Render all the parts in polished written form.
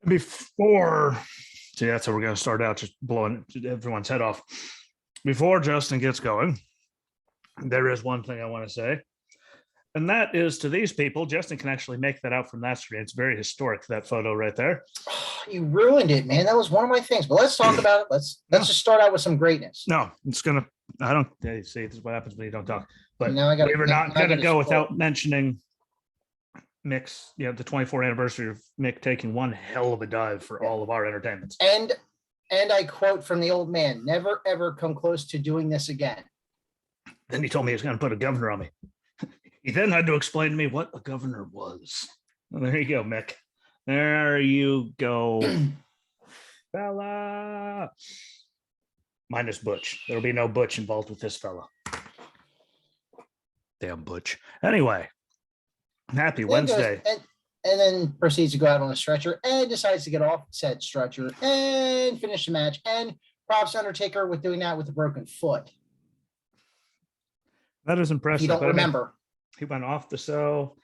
Before, see, that's how we're going to start out, just blowing everyone's head off. Before Justin gets going, there is one thing I want to say. And that is to these people, Justin can actually make that out from that screen. It's very historic, that photo right there. You ruined it, man. That was one of my things. But let's talk about it. Let's just start out with some greatness. No, it's gonna. I don't see. This is what happens when you don't talk. But now I got. We were not gonna go without mentioning Mick's. The 24th anniversary of Mick taking one hell of a dive for all of our entertainments. And I quote from the old man: "Never ever come close to doing this again." Then he told me he was going to put a governor on me. He then had to explain to me what a governor was. Well, there you go, Mick. There you go, fella. Minus Butch. There'll be no Butch involved with this fella. Damn Butch. Anyway, happy Wednesday. And then proceeds to go out on a stretcher and decides to get off said stretcher and finish the match. And props Undertaker with doing that with a broken foot. That is impressive. If you don't remember. He went off the cell.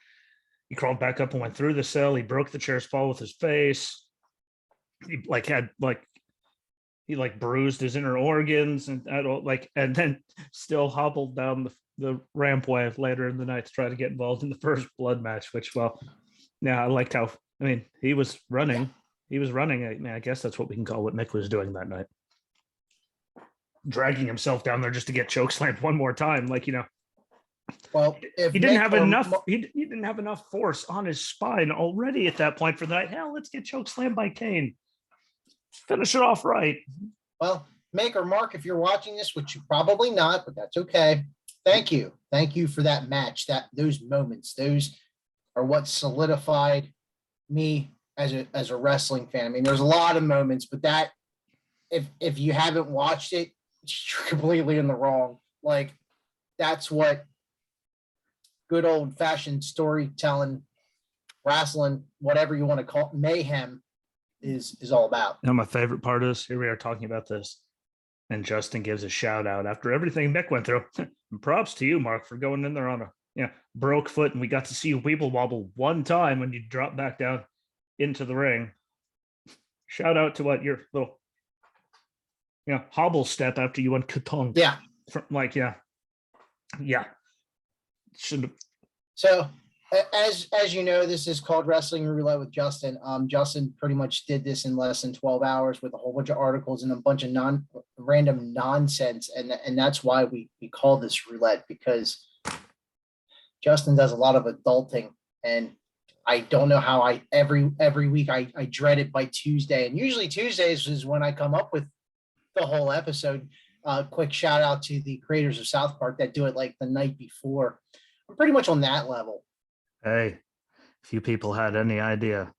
He crawled back up and went through the cell. He broke the chair's fall with his face. He bruised his inner organs and then still hobbled down the rampway later in the night to try to get involved in the first blood match, which, I liked how, he was running. He was running. I guess that's what we can call what Mick was doing that night. Dragging himself down there just to get chokeslammed one more time. Well, if he didn't have enough, he didn't have enough force on his spine already at that point for the night. Hell, let's get chokeslammed by Kane. Finish it off right. Well, Mick or Mark, if you're watching this, which you're probably not, but that's okay. Thank you for that match. Those moments, those are what solidified me as a wrestling fan. There's a lot of moments, but that if you haven't watched it, you're completely in the wrong. That's what good old fashioned storytelling, wrestling, whatever you want to call it, mayhem is all about. My favorite part is here we are talking about this, and Justin gives a shout out after everything Mick went through. And props to you, Mark, for going in there on a broke foot, and we got to see you weeble wobble one time when you dropped back down into the ring. Shout out to your little hobble step after you went katung. Yeah. Should have. So as you know, this is called Wrestling Roulette with Justin. Justin pretty much did this in less than 12 hours with a whole bunch of articles and a bunch of random nonsense. And that's why we call this roulette, because Justin does a lot of adulting, and I don't know how every week I dread it by Tuesday. And usually Tuesdays is when I come up with the whole episode. Quick shout out to the creators of South Park that do it the night before. I'm pretty much on that level. Hey, if you people had any idea,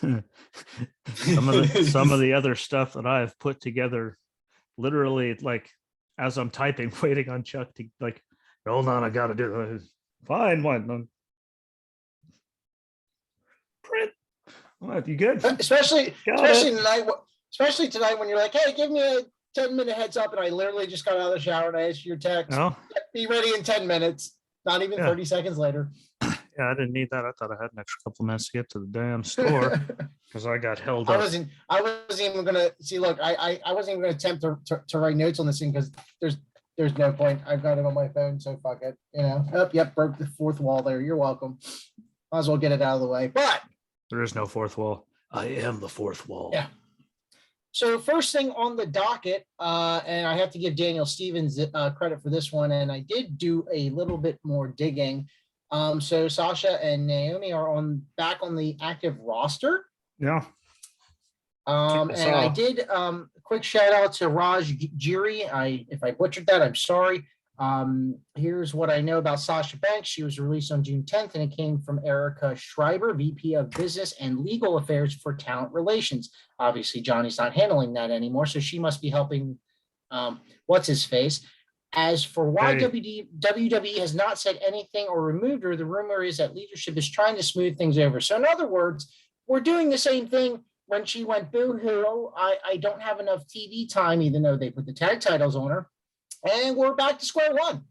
some of the other stuff that I've put together, literally as I'm typing, waiting on Chuck to hold on, I got to do this. Fine, one. Print. What, you good? Especially tonight when you're like, hey, give me a 10-minute heads up, and I literally just got out of the shower and I asked your text. Oh. Be ready in 10 minutes. Not even 30 seconds later. Yeah, I didn't need that. I thought I had an extra couple minutes to get to the damn store because I got held up. I wasn't even gonna see. Look, I wasn't even gonna attempt to write notes on this thing because there's no point. I've got it on my phone, so fuck it. Yep, broke the fourth wall there. You're welcome. Might as well get it out of the way. But there is no fourth wall. I am the fourth wall. Yeah. So first thing on the docket, and I have to give Daniel Stevens credit for this one, and I did do a little bit more digging. So Sasha and Naomi are back on the active roster. Yeah. And I did quick shout out to Raj Giri. If I butchered that, I'm sorry. Here's what I know about Sasha Banks. She was released on June 10th, and it came from Erica Schreiber, VP of Business and Legal Affairs for Talent Relations. Obviously, Johnny's not handling that anymore, so she must be helping what's his face. As for why WWE has not said anything or removed her, the rumor is that leadership is trying to smooth things over. So in other words, we're doing the same thing when she went boo-hoo. I don't have enough TV time, even though they put the tag titles on her. And we're back to square one.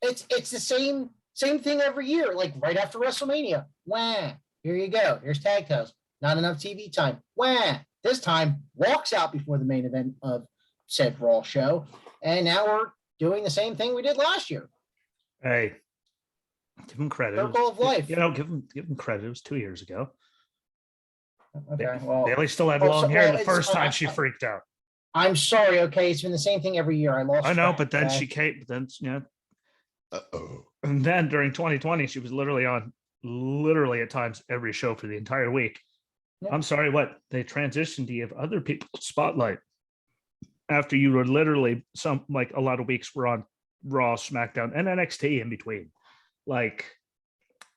It's the same thing every year, right after WrestleMania. Wah, here you go. Here's tag titles. not enough TV time. Wah! This time walks out before the main event of said Raw show. And now we're doing the same thing we did last year. Hey, give him credit. Circle of life. You know, give him credit. It was 2 years ago. Okay, well, Bailey still had long hair the first time she freaked out. I'm sorry. Okay, it's been the same thing every year. I lost. I know, track, but then okay? she came. Then and then during 2020, she was literally at times every show for the entire week. Yeah. I'm sorry, what they transitioned to give other people spotlight after you were literally a lot of weeks were on Raw, SmackDown, and NXT in between. Like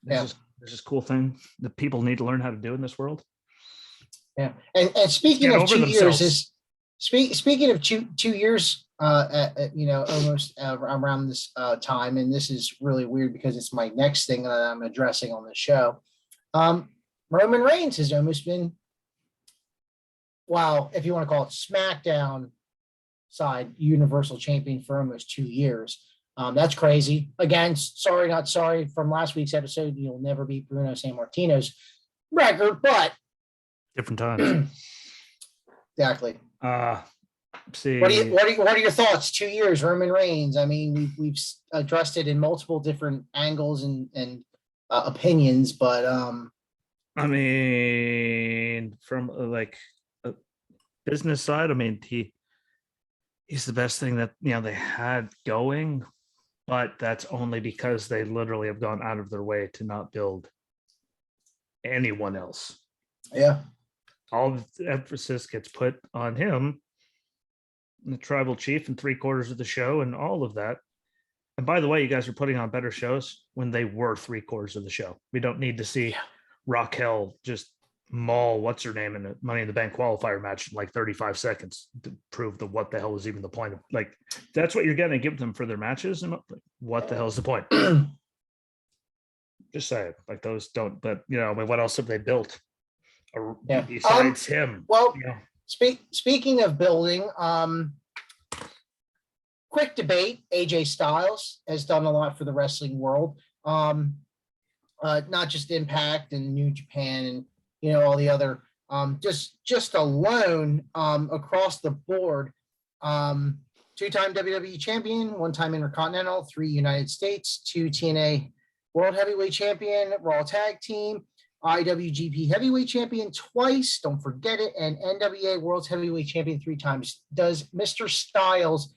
this is cool thing that people need to learn how to do in this world. Yeah, and speaking of 2 years, speaking of 2 years, almost around this time, and this is really weird because it's my next thing that I'm addressing on the show. Roman Reigns has almost been, if you want to call it SmackDown side Universal Champion for almost 2 years. That's crazy. Again, sorry, not sorry. From last week's episode, you'll never beat Bruno Sammartino's record, but different times. Exactly. See, what are your thoughts? 2 years, Roman Reigns. I mean, we've addressed it in multiple different angles and opinions, but I mean, from a business side, I mean, he's the best thing that they had going, but that's only because they literally have gone out of their way to not build anyone else. Yeah. All of the emphasis gets put on him, the tribal chief, and 3/4 of the show, and all of that. And by the way, you guys are putting on better shows when they were 3/4 of the show. We don't need to see Raquel just maul what's her name in a Money in the Bank qualifier match in like 35 seconds to prove what the hell is even the point of, like, that's what you're going to give them for their matches, and what the hell is the point? Just say it. Like, those don't. But I mean, what else have they built? Besides him. Well, speaking of building, quick debate. AJ Styles has done a lot for the wrestling world, not just Impact and New Japan and all the other, just alone across the board. 2-time WWE champion, 1-time Intercontinental, 3 United States, 2 TNA World Heavyweight Champion, Raw Tag Team, IWGP Heavyweight Champion twice, don't forget it, and NWA World Heavyweight Champion 3 times. Does Mr. Styles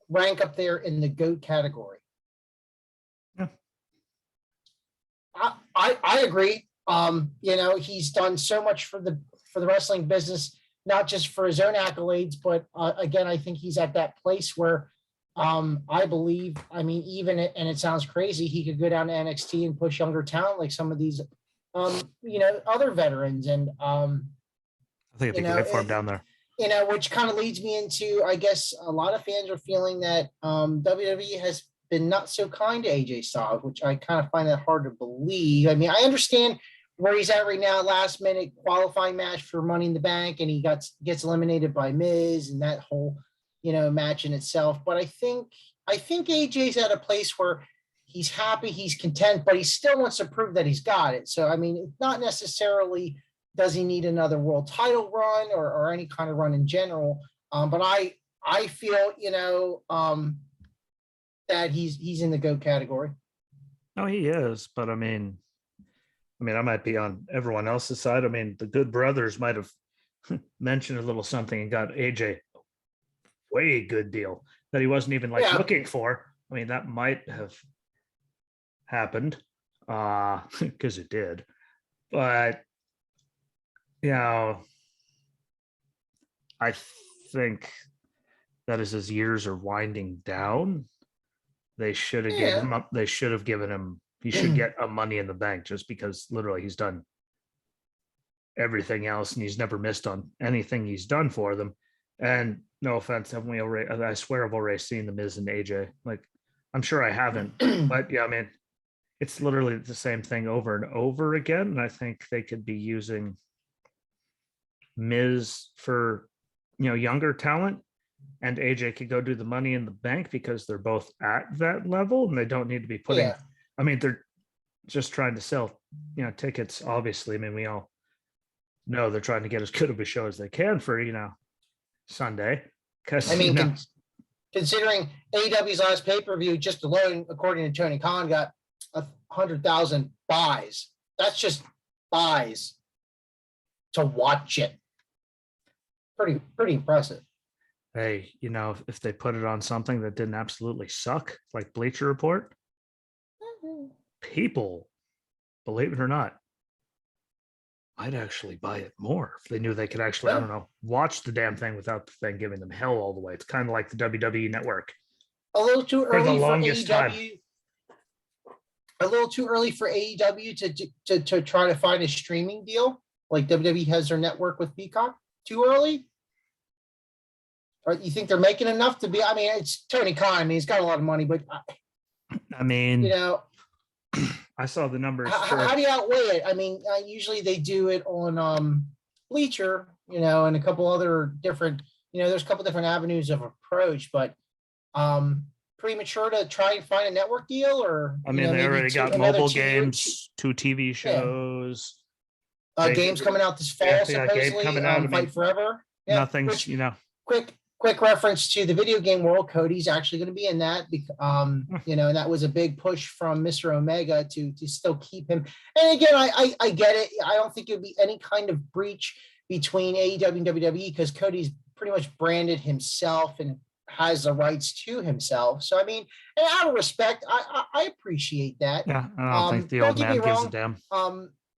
rank up there in the GOAT category? Yeah. I agree. He's done so much for the wrestling business, not just for his own accolades, but again, I think he's at that place where I believe, I mean, and it sounds crazy, he could go down to NXT and push younger talent like some of these other veterans, and I think it'd be great for him down there. Which kind of leads me into, I guess, a lot of fans are feeling that WWE has been not so kind to AJ Styles, which I kind of find that hard to believe. I mean, I understand where he's at right now, last minute qualifying match for Money in the Bank, and he gets eliminated by Miz and that whole match in itself. But I think AJ's at a place where he's happy, he's content, but he still wants to prove that he's got it. So, I mean, it's not necessarily does he need another world title run or any kind of run in general. But I feel, that he's in the GOAT category. No, he is. But I mean, I might be on everyone else's side. I mean, the Good Brothers might have mentioned a little something and got AJ a way good deal that he wasn't even looking for. I mean, that might have happened because it did. But I think that as his years are winding down, they should have given him up. They should have given him. He should get a Money in the Bank just because literally he's done everything else and he's never missed on anything he's done for them. And no offense, haven't we already? I swear I've already seen the Miz and AJ. Like, I'm sure I haven't, but yeah, I mean, it's literally the same thing over and over again. And I think they could be using Miz for younger talent, and AJ could go do the Money in the Bank because they're both at that level and they don't need to be putting. I mean, they're just trying to sell tickets, obviously. I mean, we all No, they're trying to get as good of a show as they can for, Sunday. Because I mean, considering AEW's last pay-per-view just alone, according to Tony Khan, got 100,000 buys. That's just buys to watch it. Pretty impressive. Hey, if they put it on something that didn't absolutely suck, like Bleacher Report, people, believe it or not, I'd actually buy it more if they knew they could actually, I don't know, watch the damn thing without the thing giving them hell all the way. It's kind of like the WWE Network. A little too early for the longest time. A little too early for AEW to try to find a streaming deal like WWE has their network with Peacock. Too early? Or you think they're making enough to be? I mean, it's Tony Khan. I mean, he's got a lot of money, but I mean, I saw the numbers. How do you outweigh it? I mean, usually they do it on Bleacher, and a couple other different, there's a couple different avenues of approach, but premature to try and find a network deal, or I mean, they already got mobile games, 2 TV shows, games coming out this fall, supposedly. Coming out, Fight Forever. Yeah, nothing's, Quick reference to the video game world. Cody's actually going to be in that, and that was a big push from Mr. Omega to still keep him. And again, I get it. I don't think it would be any kind of breach between AEW and WWE because Cody's pretty much branded himself and has the rights to himself. So, I mean, and out of respect, I appreciate that. Yeah, I don't think the old man gives a damn.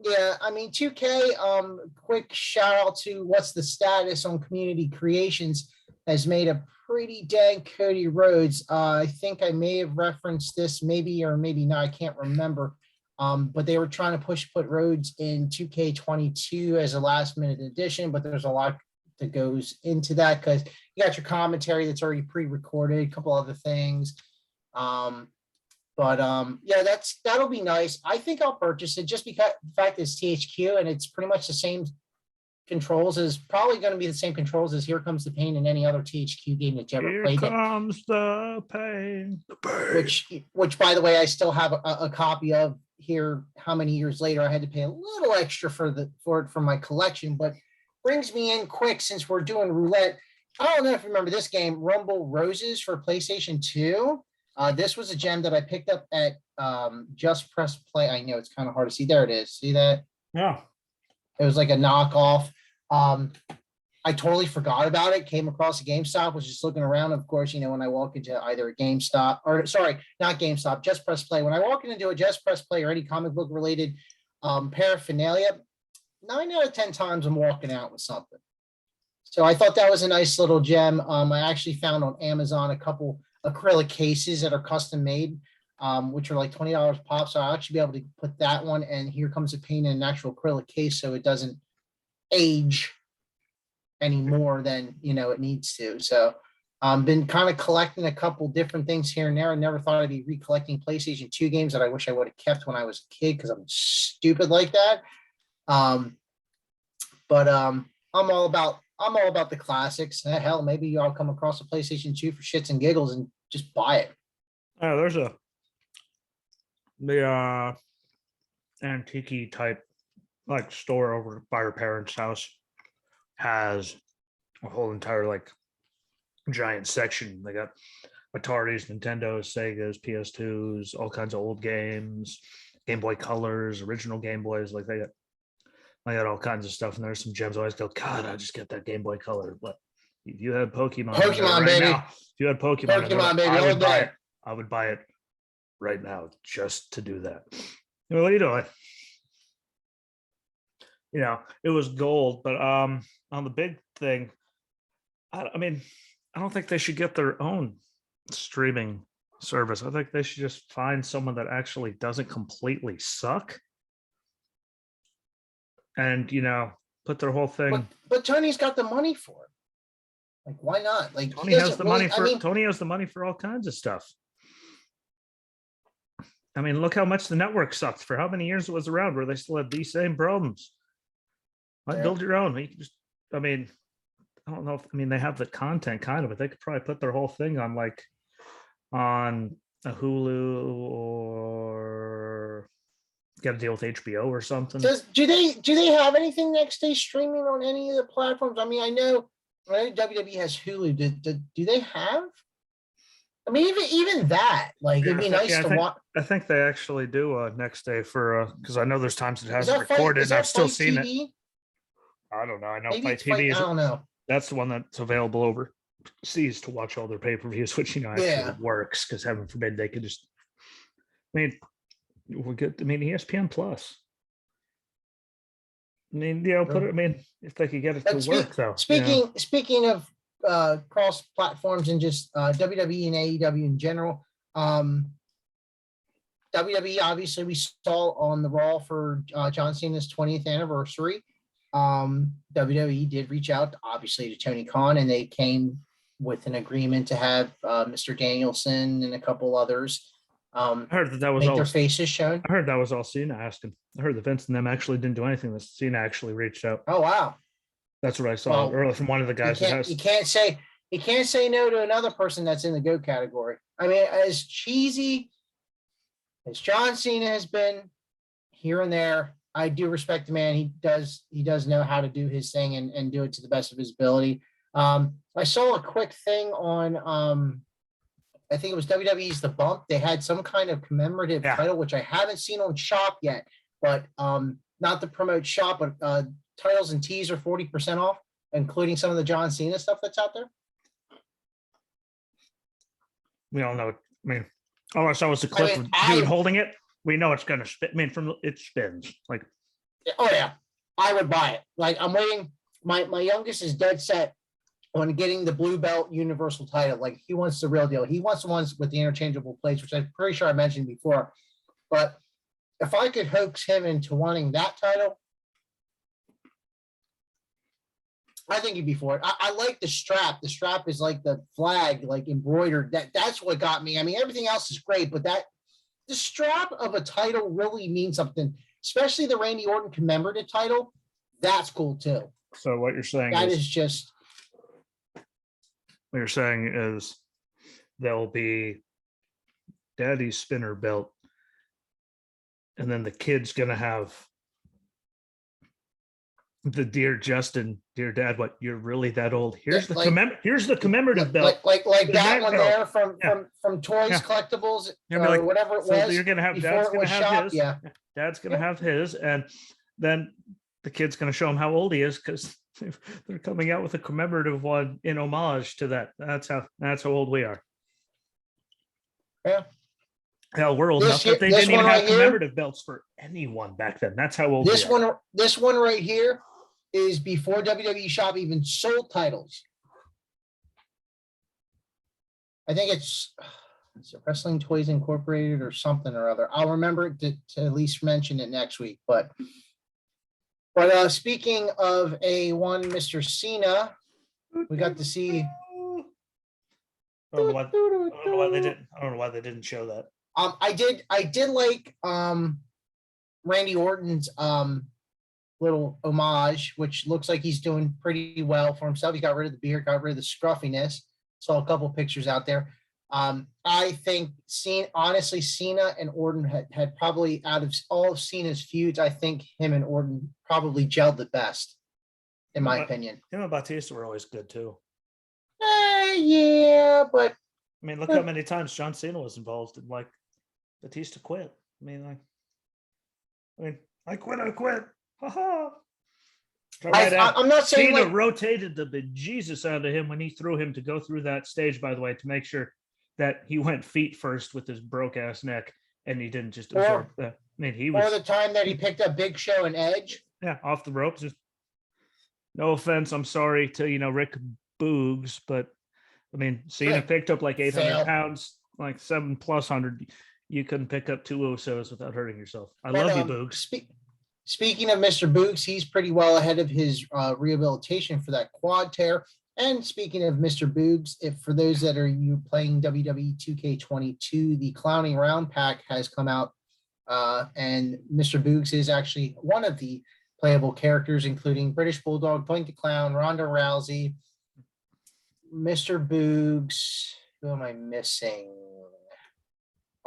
Yeah, I mean, 2K, quick shout out to What's the Status on Community Creations has made a pretty dang Cody Rhodes. I think I may have referenced this, maybe or maybe not, I can't remember. But they were trying to put Rhodes in 2K22 as a last minute addition, but there's a lot that goes into that because you got your commentary that's already pre-recorded, a couple other things. Yeah, that'll be nice. I think I'll purchase it just because the fact it's THQ and it's pretty much the same controls is probably going to be the same controls as Here Comes the Pain in any other THQ game that you ever played. Here comes the pain. Which by the way, I still have a copy of here. How many years later I had to pay a little extra for it for my collection, but brings me in quick since we're doing Roulette. I don't know if you remember this game, Rumble Roses for PlayStation 2. This was a gem that I picked up at Just Press Play. I know it's kind of hard to see. There it is. See that? Yeah. It was like a knockoff. I totally forgot about it. Came across a GameStop, was just looking around. Of course, when I walk into either a GameStop or not GameStop, Just Press Play. When I walk into a Just Press Play or any comic book related paraphernalia, 9 out of 10 times I'm walking out with something. So I thought that was a nice little gem. I actually found on Amazon a couple acrylic cases that are custom made, which are like $20 pop. So I'll actually be able to put that one and Here Comes the Pain in an actual acrylic case so it doesn't age any more than it needs to. So been kind of collecting a couple different things here and there. I never thought I'd be recollecting PlayStation 2 games that I wish I would have kept when I was a kid because I'm stupid like that. I'm all about the classics. Hell, maybe y'all come across a PlayStation 2 for shits and giggles and just buy it. There's the antique type like store over by her parents' house has a whole entire giant section. They got Ataris, Nintendos, Segas, PS2s, all kinds of old games, Game Boy Colors, original Game Boys. They got all kinds of stuff, and there's some gems. I always go, God, I just get that Game Boy Color. But if you had Pokemon right baby. now, if you had Pokemon baby, I would buy it. I would buy it right now just to do that. What are you doing? It was gold, but on the big thing, I mean, I don't think they should get their own streaming service. I think they should just find someone that actually doesn't completely suck and put their whole thing. But Tony's got the money for it. Why not? Tony has the money for Tony has the money for all kinds of stuff. I mean, look how much the network sucked for how many years it was around where they still had these same problems. Build your own. You can just, I don't know if they have the content kind of, but they could probably put their whole thing on on a Hulu or got to deal with HBO or something. Do they have anything next day streaming on any of the platforms? I mean, I know WWE has Hulu. Do they have? I mean, even that, like, it'd be nice to watch. I think they actually do next day for because I know there's times it hasn't recorded, and I've still seen it. I don't know. I know Fight TV is. I don't know. That's the one that's available overseas to watch all their pay-per-views, which actually works because heaven forbid they could just. I mean, we'll get. I mean, ESPN Plus. I mean, put it. I mean, if they could get it to work, though. Speaking of cross platforms and just WWE and AEW in general, WWE obviously we saw on the Raw for John Cena's 20th anniversary. WWE did reach out obviously to Tony Khan, and they came with an agreement to have Mr. Danielson and a couple others. I heard that was all their faces shown. I heard that was all Cena asking. I heard that Vince and them actually didn't do anything. That Cena actually reached out. Oh wow, that's what I saw earlier from one of the guys. You can't say no to another person that's in the GOAT category. I mean, as cheesy as John Cena has been here and there, I do respect the man. He does know how to do his thing and do it to the best of his ability. I saw a quick thing on I think it was WWE's The Bump. They had some kind of commemorative title, which I haven't seen on Shop yet, but not to promote Shop, but titles and tees are 40% off, including some of the John Cena stuff that's out there. We all know. I mean, all I saw was the clip of dude holding it. We know it's going to spin. I mean, it spins like. Oh yeah, I would buy it. Like I'm waiting. My youngest is dead set on getting the blue belt universal title. Like he wants the real deal. He wants the ones with the interchangeable plates, which I'm pretty sure I mentioned before. But if I could hoax him into wanting that title, I think he'd be for it. I like the strap. The strap is like the flag, like embroidered. That's what got me. I mean, everything else is great, but the strap of a title really means something, especially the Randy Orton commemorative title. That's cool too. So what you're saying what you're saying is there'll be Daddy's spinner belt, and then the kid's gonna have the Dear Justin, Dear Dad, what, you're really that old? Here's the commemorative belt. Like that one there from Toys Collectibles or whatever it was. So you're gonna have Dad's gonna have his. Yeah. Dad's gonna have his, and then the kid's gonna show him how old he is because they're coming out with a commemorative one in homage to that. That's how old we are. Yeah. Hell, we're old enough that they didn't even have commemorative belts for anyone back then. That's how old this one. This one right here is before WWE Shop even sold titles. I think it's Wrestling Toys Incorporated or something or other. I'll remember to at least mention it next week. But speaking of Mr. Cena, we got to see. I don't know why they didn't show that. I did like Randy Orton's little homage, which looks like he's doing pretty well for himself. He got rid of the beard, got rid of the scruffiness. Saw a couple pictures out there. I think Cena and Orton had probably, out of all of Cena's feuds, I think him and Orton probably gelled the best, in my opinion. Him and Batista were always good too. Yeah, but I mean, look how many times John Cena was involved and like Batista quit. I mean, I quit. Ha. I'm not saying Cena rotated the bejesus out of him when he threw him to go through that stage, by the way, to make sure that he went feet first with his broke ass neck and he didn't just absorb that. I mean, he was. Or the time that he picked up Big Show and Edge. Yeah, off the ropes. Just no offense, I'm sorry to Rick Boogs, but I mean, Cena picked up like 800 pounds, like 700+. You couldn't pick up 2 Usos without hurting yourself. I love you, Boogs. Speaking of Mr. Boogs, he's pretty well ahead of his rehabilitation for that quad tear. And speaking of Mr. Boogs, for those that are playing WWE 2K22, the Clowning Round Pack has come out, and Mr. Boogs is actually one of the playable characters, including British Bulldog, Blink the Clown, Ronda Rousey, Mr. Boogs. Who am I missing?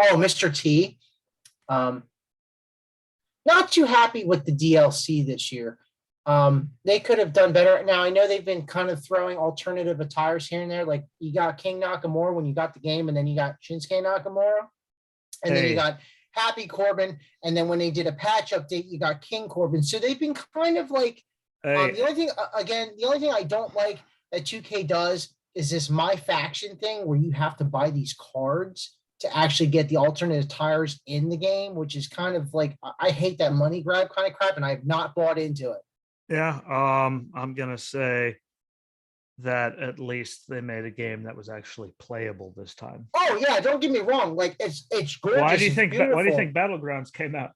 Oh, Mr. T. Not too happy with the DLC this year. They could have done better. Now I know they've been kind of throwing alternative attires here and there. Like you got King Nakamura when you got the game, and then you got Shinsuke Nakamura, and then you got Happy Corbin, and then when they did a patch update, you got King Corbin. So they've been kind of like the only thing I don't like that 2K does is this My Faction thing where you have to buy these cards to actually get the alternate attires in the game, which is kind of like I hate that money grab kind of crap, and I have not bought into it. Yeah, I'm gonna say that at least they made a game that was actually playable this time. Oh yeah, don't get me wrong. Like it's gorgeous. Why do you think Battlegrounds came out?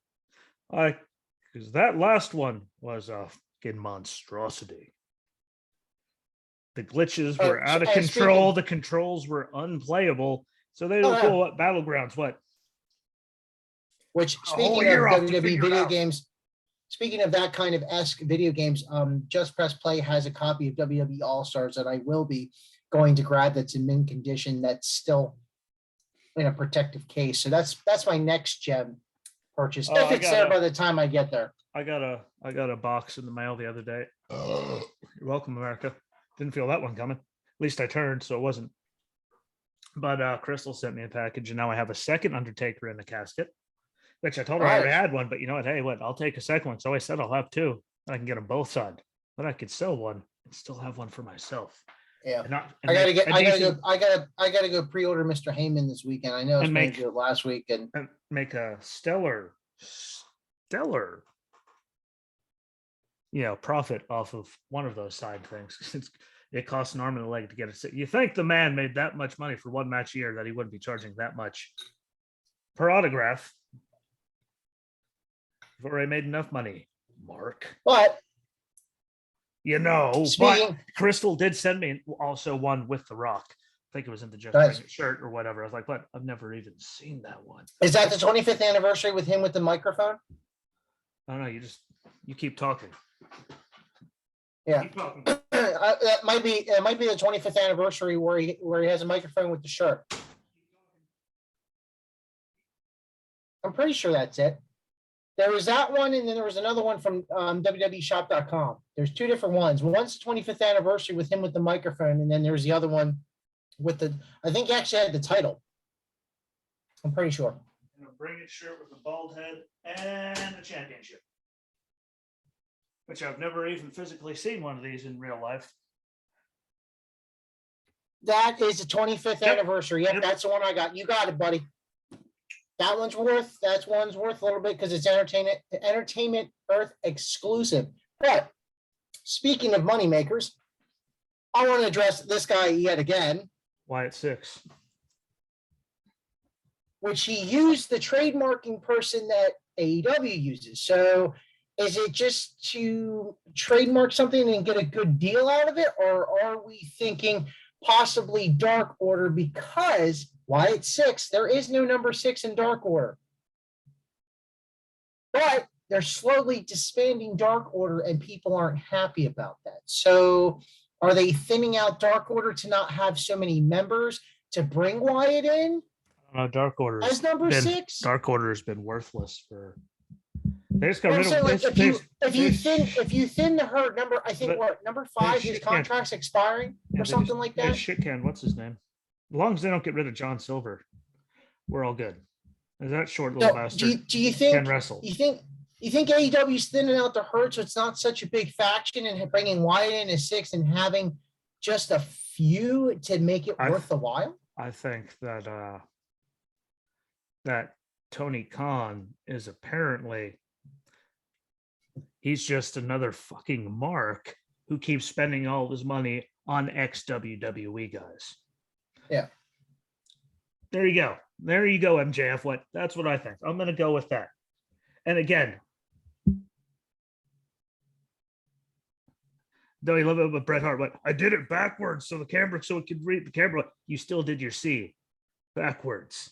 Because that last one was a fucking monstrosity. The glitches were out of control. The controls were unplayable. So they don't pull up Battlegrounds. What? Which speaking of WWE video games, speaking of that kind of esque video games, Just Press Play has a copy of WWE All Stars that I will be going to grab. That's in mint condition. That's still in a protective case. So that's my next gem purchase if it's there by the time I get there. I got a box in the mail the other day. You're welcome, America. Didn't feel that one coming. At least I turned, so it wasn't. But Crystal sent me a package, and now I have a second Undertaker in the casket, which I told her I already had one. But you know what? Hey, I'll take a second one. So I said I'll have two. I can get them both signed. But I could sell one and still have one for myself. Yeah, I gotta go pre-order Mr. Heyman this weekend. I know I was going to do it last week and make a stellar, profit off of one of those side things. It costs an arm and a leg to get it. You think the man made that much money for one match a year that he wouldn't be charging that much per autograph? You've already made enough money, Mark. But but Crystal did send me also one with The Rock. I think it was in the Just Bring It shirt or whatever. I was like, but I've never even seen that one. Is that the 25th anniversary with him with the microphone? I don't know. You keep talking. Yeah, that might be the 25th anniversary where he has a microphone with the shirt. I'm pretty sure that's it. There was that one, and then there was another one from WWEshop.com. There's two different ones. One's the 25th anniversary with him with the microphone, and then there's the other one with I think he actually had the title. I'm pretty sure. And a Bring It shirt with a bald head and a championship. Which I've never even physically seen one of these in real life. That is the 25th anniversary. Yep, that's the one I got. You got it, buddy. That one's worth a little bit because it's Entertainment Earth exclusive. But speaking of moneymakers, I want to address this guy yet again. Wyatt Six. Which he used the trademarking person that AEW uses. So is it just to trademark something and get a good deal out of it? Or are we thinking possibly Dark Order because Wyatt Six, there is no number 6 in Dark Order. But they're slowly disbanding Dark Order and people aren't happy about that. So are they thinning out Dark Order to not have so many members to bring Wyatt in? Dark Order as number 6? Dark Order has been worthless for. They just got rid of. Like if you thin the herd, number 5, his contract's expiring or something like that. Shit can. What's his name? As long as they don't get rid of John Silver, we're all good. Is that short little bastard? Do you think can wrestle? You think AEW is thinning out the herd so it's not such a big faction and bringing Wyatt in as 6 and having just a few to make it worth the while? I think that that Tony Khan is apparently he's just another fucking mark who keeps spending all of his money on ex-WWE guys. Yeah. There you go, MJF. That's what I think. I'm going to go with that. And again, though you love it with Bret Hart, I did it backwards so it could read the camera. You still did your C backwards.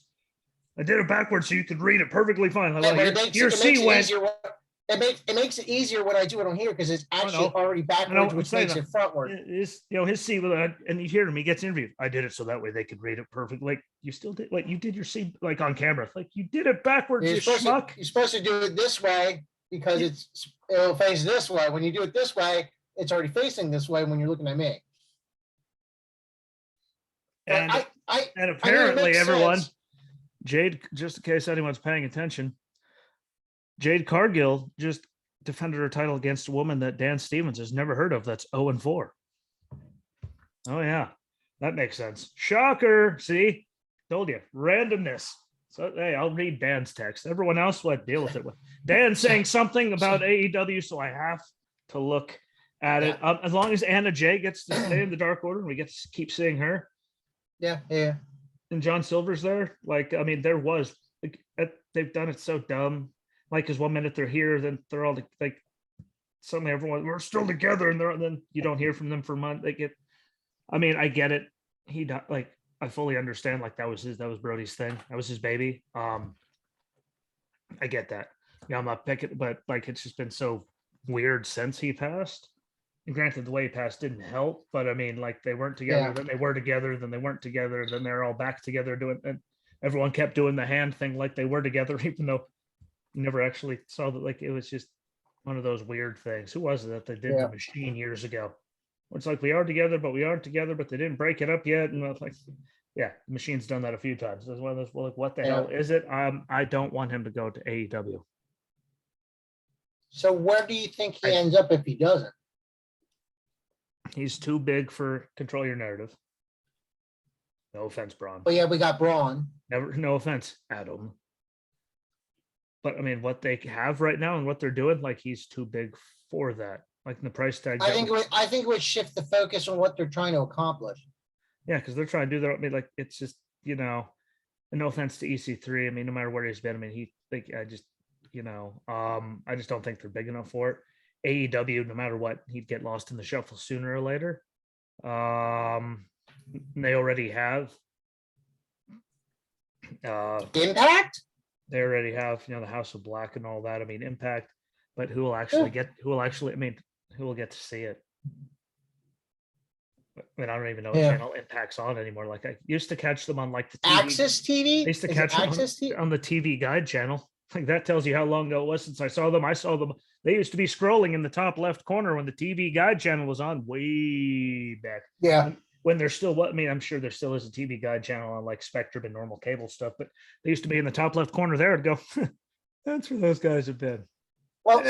I did it backwards so you could read it perfectly fine. Your C went. it makes it easier when I do it on here because it's actually already backwards, which makes it frontward. His C with that, and you hear him, he gets interviewed. I did it so that way they could read it perfectly. Like you still did, like you did your C like on camera, like you did it backwards. You're supposed to do it this way because it'll face this way. When you do it this way, it's already facing this way when you're looking at me. And apparently everyone, Jade, just in case anyone's paying attention, Jade Cargill just defended her title against a woman that Dan Stevens has never heard of. That's 0-4. Oh yeah, that makes sense. Shocker. See, told you, randomness. So hey, I'll read Dan's text. Everyone else, what deal with it? Dan saying something about AEW, so I have to look at it. As long as Anna Jay gets to stay in the Dark Order and we get to keep seeing her. Yeah. And John Silver's there. Like, I mean, there was like, they've done it so dumb. Like, because 1 minute they're here, then they're all like suddenly everyone, we're still together, and then you don't hear from them for a month. They get, I mean, I get it. I fully understand. Like that was Brody's thing. That was his baby. I get that. Yeah, I'm not picking, but like it's just been so weird since he passed. And granted, the way he passed didn't help, but I mean, like they weren't together, then they were together, then they weren't together, then they're all back together doing, and everyone kept doing the hand thing like they were together, even though you never actually saw that. Like it was just one of those weird things. Who was it that they did the Machine years ago? It's like we are together, but we aren't together, but they didn't break it up yet. And I was like, yeah, the Machine's done that a few times. It's one of those, well, like, what the hell is it? I don't want him to go to AEW. So where do you think he ends up if he doesn't? He's too big for Control Your Narrative. No offense, Braun. Oh yeah, we got Braun. No offense, Adam. But I mean, what they have right now and what they're doing, like he's too big for that. Like in the price tag. I think it would shift the focus on what they're trying to accomplish. Yeah, because they're trying to do that. I mean, like it's just, and no offense to EC3. I mean, no matter where he's been, I mean, I just don't think they're big enough for it. AEW, no matter what, he'd get lost in the shuffle sooner or later. They already have Impact. They already have, the House of Black and all that. I mean, Impact, but who will get to see it? I mean, I don't even know what channel Impact's on anymore. Like I used to catch them on like the TV. Access TV. I used to catch them on the TV Guide channel. Like that tells you how long ago it was since I saw them. I saw them. They used to be scrolling in the top left corner when the TV Guide channel was on way back. Yeah. When there's still, I mean, I'm sure there still is a TV Guide channel on like Spectrum and normal cable stuff, but they used to be in the top left corner there and go, that's where those guys have been. Well,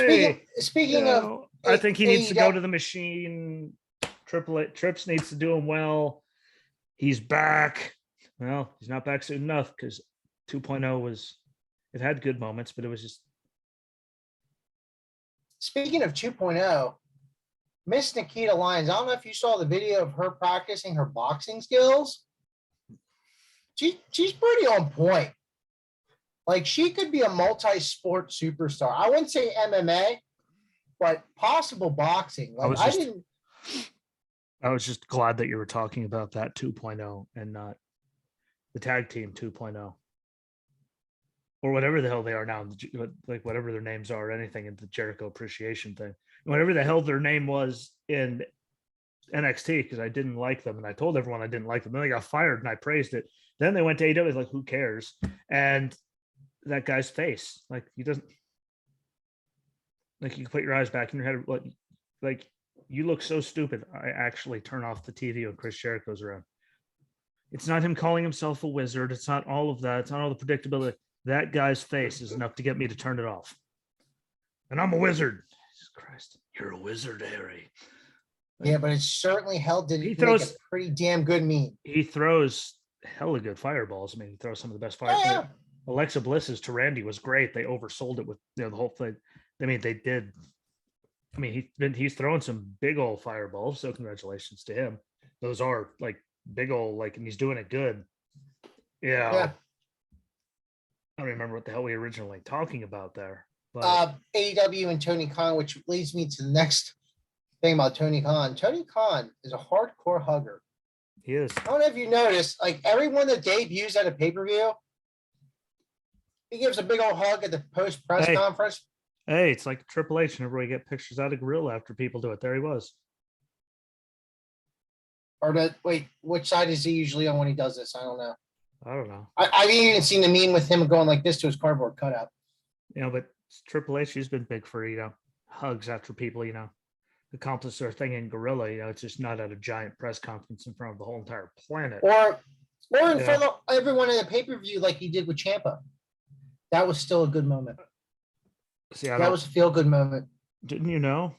speaking of, I think he needs to go to the Machine. Trips needs to do him well. He's back. Well, he's not back soon enough because 2.0 it had good moments, but it was just. Speaking of 2.0, Miss Nikita Lyons, I don't know if you saw the video of her practicing her boxing skills. She's pretty on point. Like she could be a multi-sport superstar. I wouldn't say MMA, but possible boxing. Like I was just glad that you were talking about that 2.0 and not the tag team 2.0 or whatever the hell they are now, like whatever their names are, anything in the Jericho Appreciation thing, whatever the hell their name was in NXT, because I didn't like them and I told everyone I didn't like them. Then they got fired and I praised it. Then they went to AEW, like who cares? And that guy's face, like he doesn't, like you can put your eyes back in your head, like you look so stupid. I actually turn off the TV when Chris Jericho's around. It's not him calling himself a wizard. It's not all of that. It's not all the predictability. That guy's face is enough to get me to turn it off. And I'm a wizard. Jesus Christ, you're a wizard, Harry. Yeah, but it's certainly held to make a pretty damn good meme. He throws hella good fireballs. I mean, he throws some of the best fireballs. Yeah. Alexa Bliss's to Randy was great. They oversold it with the whole thing. I mean, they did. I mean, he's throwing some big old fireballs, so congratulations to him. Those are like big old, like, and he's doing it good. Yeah. I don't remember what the hell we were originally talking about there. But AEW and Tony Khan, which leads me to the next thing about Tony Khan. Tony Khan is a hardcore hugger. He is. I don't know if you noticed, like everyone that debuts at a pay-per-view, he gives a big old hug at the post-press conference. Hey, it's like Triple H. Whenever we get pictures out of Gorilla after people do it, there he was. Or wait, which side is he usually on when he does this? I don't know. I don't know. I've even seen the meme with him going like this to his cardboard cutout. But Triple H, he's been big for, hugs after people, accomplish their thing in Gorilla. It's just not at a giant press conference in front of the whole entire planet. Or in front of everyone in the pay-per-view like he did with Ciampa. That was still a good moment. See, that was a feel-good moment. Didn't you know?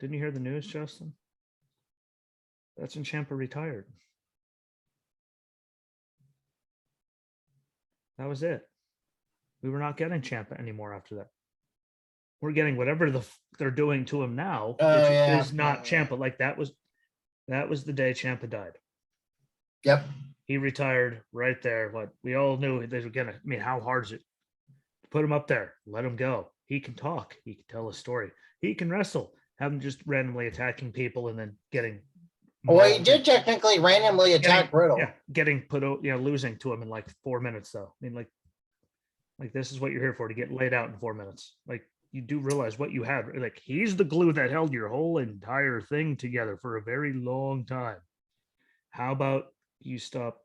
Didn't you hear the news, Justin? That's when Ciampa retired. That was it. We were not getting Ciampa anymore after that. We're getting whatever they're doing to him now, which is not Ciampa. Like that was the day Ciampa died. Yep. He retired right there. What we all knew they were gonna. I mean, how hard is it to put him up there? Let him go. He can talk. He can tell a story. He can wrestle. Have him just randomly attacking people and then getting. Well, he did technically randomly attack Riddle. Yeah, getting put out, losing to him in like 4 minutes though. I mean, like this is what you're here for, to get laid out in 4 minutes. Like you do realize what you had. Like he's the glue that held your whole entire thing together for a very long time. How about you stop?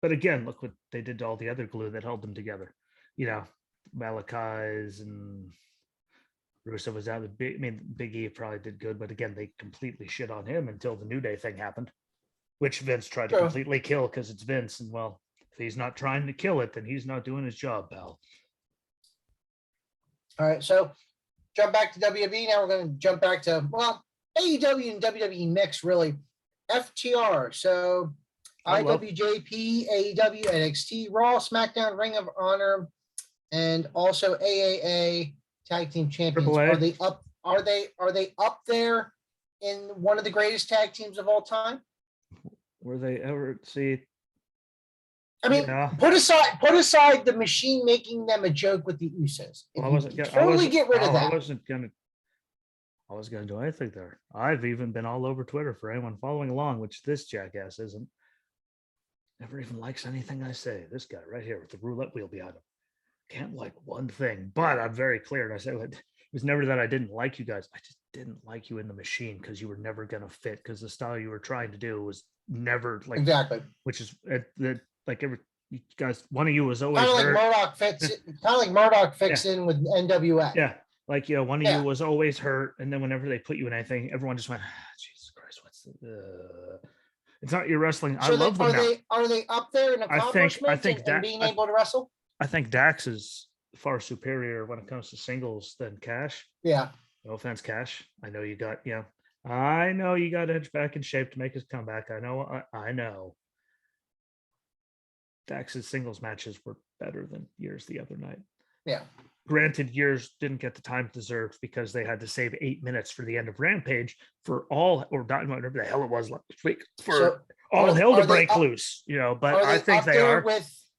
But again, look what they did to all the other glue that held them together. Malachi's and Rusev was out. Big E probably did good, but again, they completely shit on him until the New Day thing happened, which Vince tried to completely kill because it's Vince. And well, if he's not trying to kill it, then he's not doing his job, pal. All right, so jump back to WWE. Now we're going to jump back to, AEW and WWE mix, really. FTR. So IWJP, AEW, NXT, Raw, SmackDown, Ring of Honor, and also AAA Tag Team Champions. AAA. Are they up there in one of the greatest tag teams of all time? Were they ever see? I mean, put aside the machine making them a joke with the Usos. Well, I wasn't get rid of that. I was gonna do anything there. I've even been all over Twitter for anyone following along, which this jackass isn't. Never even likes anything I say. This guy right here with the roulette wheel behind him. Can't like one thing, but I'm very clear. And I said it was never that I didn't like you guys. I just didn't like you in the machine because you were never gonna fit, because the style you were trying to do was never like exactly. Which is like every you guys, one of you was always kind of like Murdoch fits. Kind of like Murdoch fits in with NWA. Yeah, like one of you was always hurt, and then whenever they put you in anything, everyone just went, Jesus Christ, what's the? It's not your wrestling. So I love them now. Are they up there in accomplishments I think and being able to wrestle? I think Dax is far superior when it comes to singles than Cash. Yeah. No offense, Cash. I know you got I know you got Edge back in shape to make his comeback. I know. Dax's singles matches were better than Years the other night. Yeah. Granted, Years didn't get the time deserved because they had to save 8 minutes for the end of Rampage for all, or whatever the hell it was last week, for all hell to break loose, but I think they are.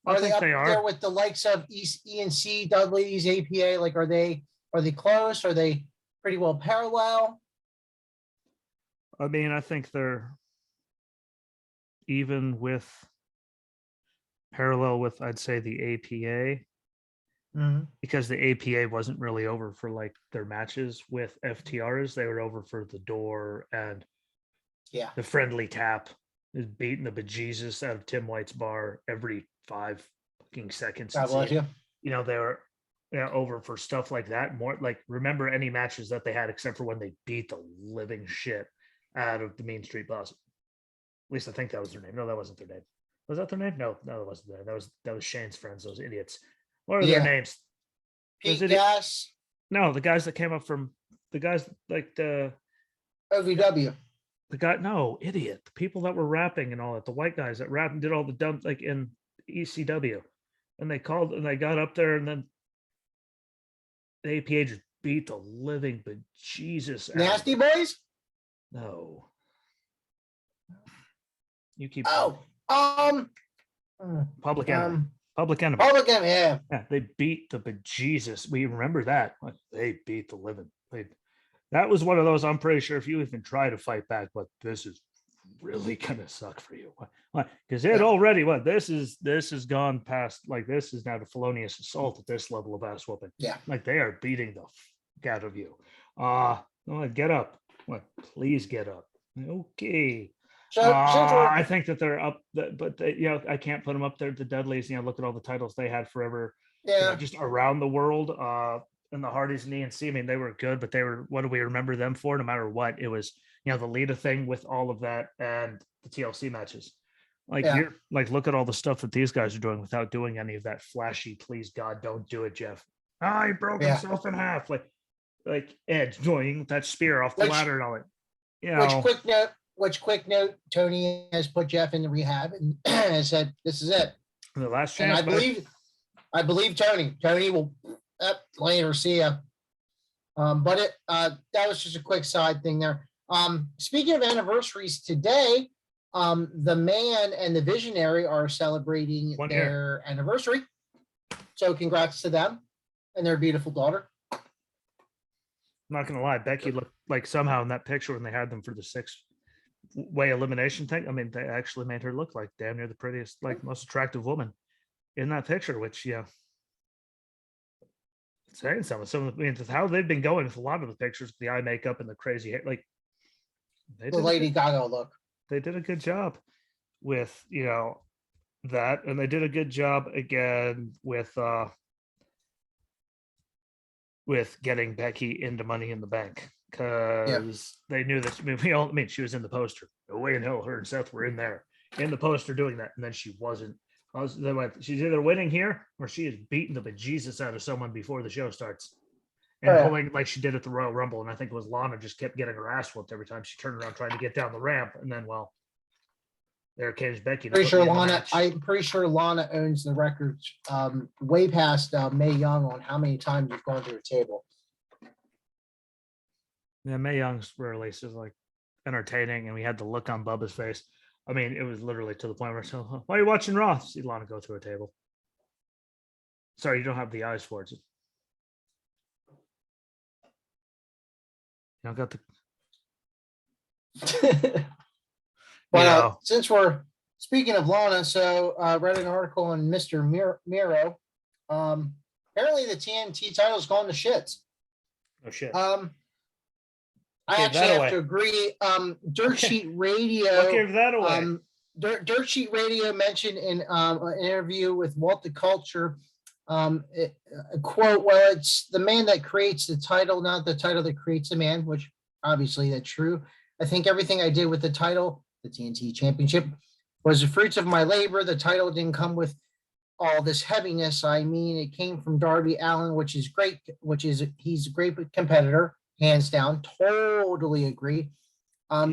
Are they up there with the likes of ENC, Dudley's, APA? Like, are they close? Are they pretty well parallel? I mean, I think they're even with parallel with, I'd say, the APA. Mm-hmm. Because the APA wasn't really over for like their matches with FTRs. They were over for the door and the friendly tap is beating the bejesus out of Tim White's bar every 5 fucking seconds. God bless you. They were over for stuff like that. More like, remember any matches that they had except for when they beat the living shit out of the Mean Street Boss. At least I think that was their name. No, that wasn't their name. Was that their name? No, that wasn't their name. That was Shane's friends, those idiots. What are their names? Pete Gas? No, the guys that came up from the guys like the OVW. The guy, no, idiot. The people that were rapping and all that, the white guys that rapped and did all the dumb like in ECW. And they called and they got up there and then the APA just beat the living bejesus. Nasty Boys? No. You keep Public Enemy. Public Enemy. Yeah. They beat the bejesus. We remember that. They beat the living. That was one of those. I'm pretty sure if you even try to fight back, but this is really gonna suck for you. Because it already this has gone past. Like, this is now the felonious assault at this level of ass whooping. Yeah. Like, they are beating the out of you. Get up. What? Please get up. Okay. I think that they're up, but I can't put them up there. The Dudleys, look at all the titles they had forever. Yeah, just around the world. And the Hardys and ENC, I mean, they were good, but they were, what do we remember them for? No matter what, it was, the Lita thing with all of that and the TLC matches. You're like, look at all the stuff that these guys are doing without doing any of that flashy. Please God, don't do it, Jeff. He broke himself in half. Like Edge doing that spear off the ladder and all it. Which quick note, Tony has put Jeff into rehab and has said, "This is it, the last chance." And I believe Tony. Tony will later. See ya. But that was just a quick side thing there. Speaking of anniversaries today, the Man and the Visionary are celebrating their anniversary. So congrats to them and their beautiful daughter. I'm not gonna lie, Becky looked like somehow in that picture when they had them for the 6-way elimination thing. I mean, they actually made her look like damn near the prettiest, like most attractive woman in that picture, which saying something. How they've been going with a lot of the pictures, the eye makeup and the crazy hair, like the Lady Gaga look. They did a good job with that, and they did a good job again with getting Becky into Money in the Bank, because they knew that she was in the poster. No way in hell her and Seth were in there in the poster doing that, and then she wasn't. She's either winning here or she is beating the bejesus out of someone before the show starts, and pulling like she did at the Royal Rumble. And I think it was Lana just kept getting her ass whooped every time she turned around trying to get down the ramp, and then there came Becky. I'm pretty sure Lana owns the records way past Mae Young on how many times you've gone to a table. Yeah, Mae Young's release is like entertaining, and we had the look on Bubba's face. I mean, it was literally to the point where, so why are you watching Raw? See Lana go through a table. Sorry, you don't have the eyes for it. You don't got the. Well, since we're speaking of Lana, so I read an article on Mr. Miro. Apparently, the TNT title is going to shits. Oh shit. I actually have to agree. Dirt Sheet Radio. Give that away. Dirt Sheet Radio mentioned in an interview with Walt the Culture, a quote, "Well, it's the man that creates the title, not the title that creates the man," which obviously that's true. I think everything I did with the title, the TNT Championship, was the fruits of my labor. The title didn't come with all this heaviness. I mean, it came from Darby Allin, which is great, he's a great competitor. Hands down, totally agree.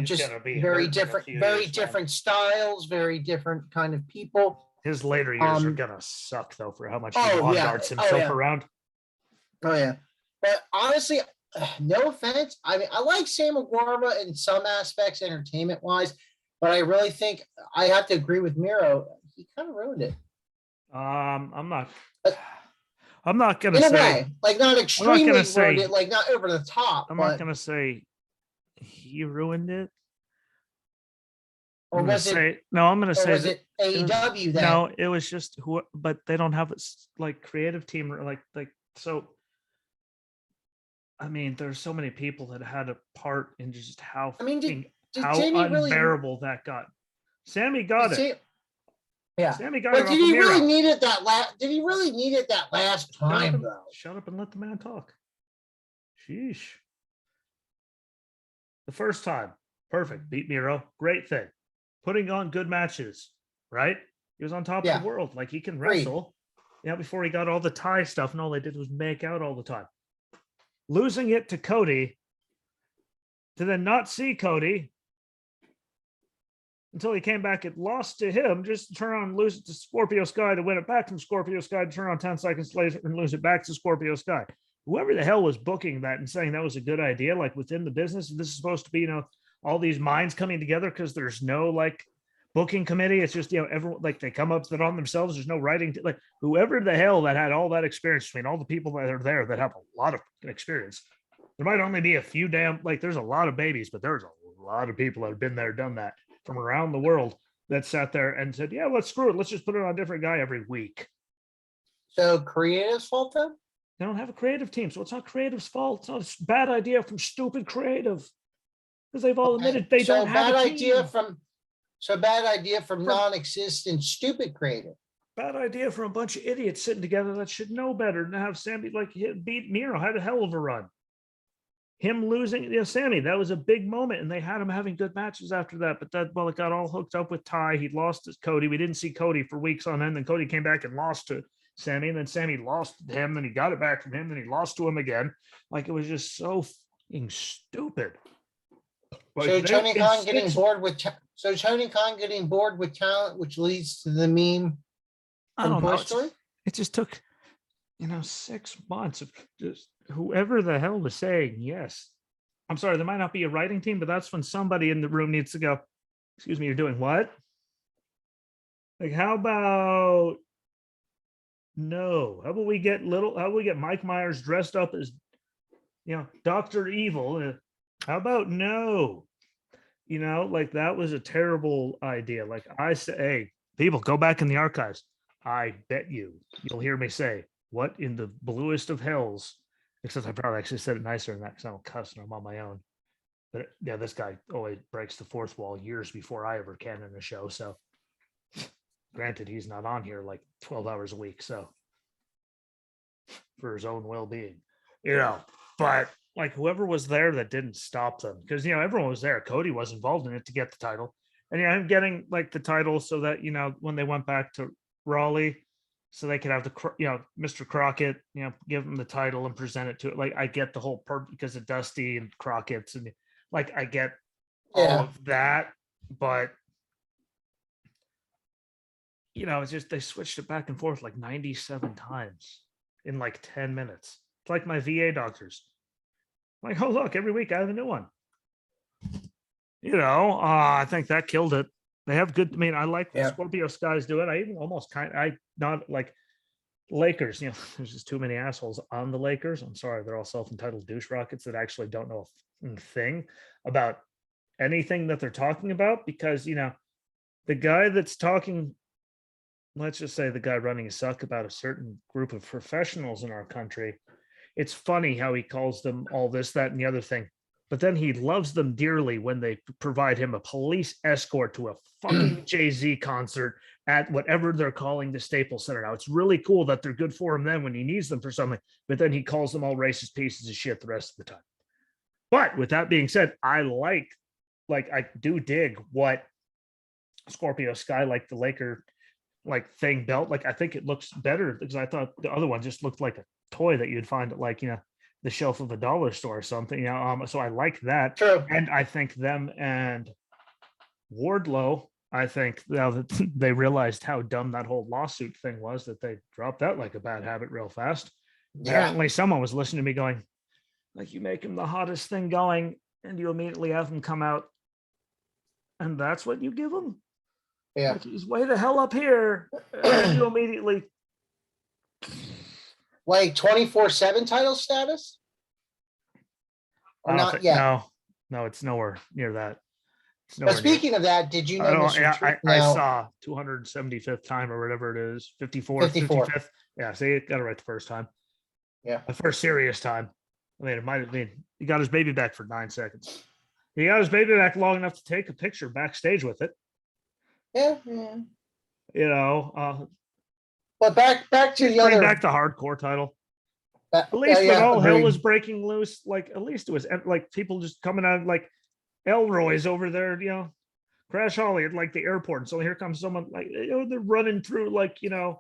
Just very different styles, very different kind of people. His later years are gonna suck though, for how much he darts himself around. Oh yeah, but honestly, no offense. I mean, I like Sam Guevara in some aspects, entertainment wise, but I really think I have to agree with Miro. He kind of ruined it. I'm not gonna say like not extremely ruined it, like not over the top. I'm not gonna say he ruined it. Or was it? No, I'm gonna say. Was it AEW? No, it was just but they don't have this like creative team like so. I mean, there's so many people that had a part in just how unbearable that got. Sammy got it. Yeah, Sammy got but it. Did he really need it that last time though? Shut up and let the man talk. Sheesh. The first time, perfect. Beat Miro, great thing. Putting on good matches, right? He was on top of the world. Like he can wrestle. Yeah, before he got all the tie stuff, and all they did was make out all the time. Losing it to Cody, to then not see Cody until he came back and lost to him, just to turn around and lose it to Scorpio Sky, to win it back from Scorpio Sky, to turn on 10 seconds later and lose it back to Scorpio Sky. Whoever the hell was booking that and saying that was a good idea, like within the business, this is supposed to be, all these minds coming together because there's no like booking committee. It's just, everyone, like they come up with it on themselves. There's no writing. Like whoever the hell that had all that experience between all the people that are there that have a lot of experience, there might only be a few there's a lot of babies, but there's a lot of people that have been there, done that from around the world that sat there and said, yeah, let's screw it. Let's just put it on a different guy every week. So creative's fault then? They don't have a creative team, so it's not creative's fault. It's not a bad idea from stupid creative, because they've all admitted they don't have a team. Bad idea from non-existent stupid creative. Bad idea from a bunch of idiots sitting together that should know better than to have Sammy beat Miro. Had a hell of a run. Him losing, Sammy, that was a big moment, and they had him having good matches after that. But it got all hooked up with Ty. He lost to Cody. We didn't see Cody for weeks on end. Then Cody came back and lost to Sammy, and then Sammy lost to him. Then he got it back from him. Then he lost to him again. It was just so fucking stupid. So Tony Khan getting bored with talent, which leads to the meme. I don't know. It just took, 6 months of just whoever the hell was saying yes. I'm sorry, there might not be a writing team, but that's when somebody in the room needs to go, excuse me, you're doing what? How about no? How about we get Mike Myers dressed up as, Dr. Evil? How about no? That was a terrible idea. I say, hey, people, go back in the archives. I bet you'll hear me say, what in the bluest of hells, except I probably actually said it nicer than that because I don't cuss and I'm on my own. But yeah, this guy always breaks the fourth wall years before I ever can in a show. So granted, he's not on here 12 hours a week. So for his own well-being, but whoever was there that didn't stop them, because, everyone was there. Cody was involved in it to get the title, and him getting the title so that, when they went back to Raleigh, so they could have Mr. Crockett, give him the title and present it to it. I get the whole purpose because of Dusty and Crockett's, and I get all of that, but it's just they switched it back and forth 97 times in 10 minutes. It's like my VA doctors. Oh look, every week I have a new one. I think that killed it. They have good. I mean, I like what Scorpio Skies do it. I even almost not like Lakers. There's just too many assholes on the Lakers. I'm sorry, they're all self-entitled douche rockets that actually don't know a thing about anything that they're talking about. Because the guy that's talking, let's just say the guy running a suck about a certain group of professionals in our country. It's funny how he calls them all this, that, and the other thing. But then he loves them dearly when they provide him a police escort to a fucking Jay-Z concert at whatever they're calling the Staples Center. Now, it's really cool that they're good for him then when he needs them for something, but then he calls them all racist pieces of shit the rest of the time. But with that being said, I I do dig what Scorpio Sky, the Laker, thing belt. I think it looks better because I thought the other one just looked like a toy that you'd find at the shelf of a dollar store or something. So I like that. True. And I think them and Wardlow, I think now that they realized how dumb that whole lawsuit thing was, that they dropped that like a bad habit real fast. Apparently someone was listening to me going, you make him the hottest thing going and you immediately have him come out and that's what you give him. Yeah. He's way the hell up here. And you immediately 24/7 title status? Or not yet? No, it's nowhere near that. But speaking of that, did you know? I saw 275th time or whatever it is, 54th, 55th. Yeah, see, it got it right the first time. Yeah, the first serious time. I mean, it might have been. He got his baby back for 9 seconds. He got his baby back long enough to take a picture backstage with it. Yeah. But back to the other. Back the hardcore title. At least when all hell was breaking loose, at least it was people just coming out Elroy's over there, Crash Holly at the airport. And so here comes someone they're running through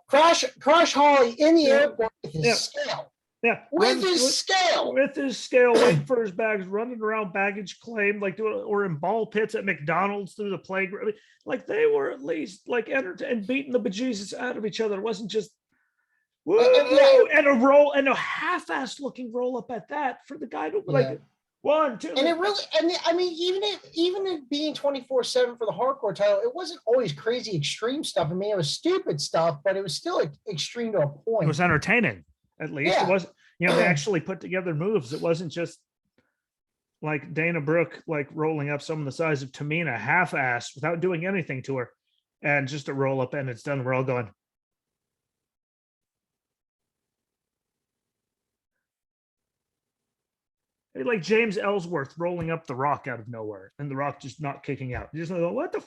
Crash Holly in the airport with his scale. Yeah, with his scale, waiting for his bags, running around baggage claim, or in ball pits at McDonald's through the playground. They were at least entertained, beating the bejesus out of each other. It wasn't just and a roll and a half-assed looking roll up at that for the guy to 1, 2. And it really, I mean, even it being 24/7 for the hardcore title, it wasn't always crazy extreme stuff. I mean, it was stupid stuff, but it was still extreme to a point. It was entertaining. At least it was, they actually put together moves. It wasn't just Dana Brooke, rolling up someone the size of Tamina half-assed without doing anything to her, and just a roll up and it's done. We're all going, like James Ellsworth rolling up The Rock out of nowhere, and The Rock just not kicking out. You just go, what the?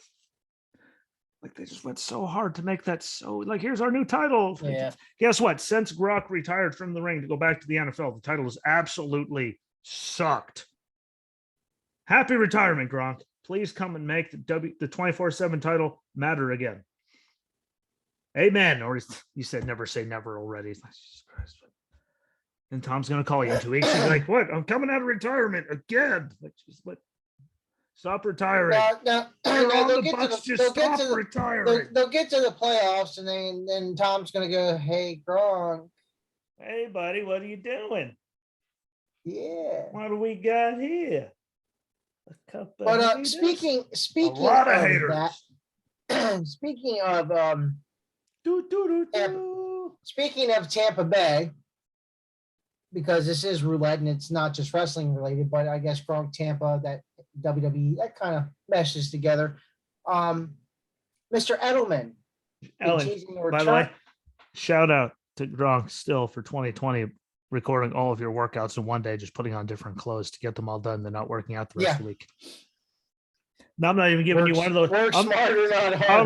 Like they just went so hard to make that so. Like here's our new title. Yeah. Guess what? Since Gronk retired from the ring to go back to the NFL, the title has absolutely sucked. Happy retirement, Gronk. Please come and make the 24/7 title matter again. Amen. Or you said never say never already. Jesus Christ. And Tom's going to call you in 2 weeks. He's like, what? I'm coming out of retirement again. Like, just what? Stop retiring. No, they'll get to the playoffs, and then Tom's going to go, hey, Gronk. Hey, buddy, what are you doing? Yeah. What do we got here? A cup of but speaking a lot of haters. Speaking of speaking of Tampa Bay, because this is roulette and it's not just wrestling related, but I guess Gronk, Tampa, that WWE, that kind of meshes together. Mr. Edelman. By the way, shout out to Gronk still for 2020, recording all of your workouts in one day, just putting on different clothes to get them all done. They're not working out the rest of the week. Now I'm not even giving you one of those. I'm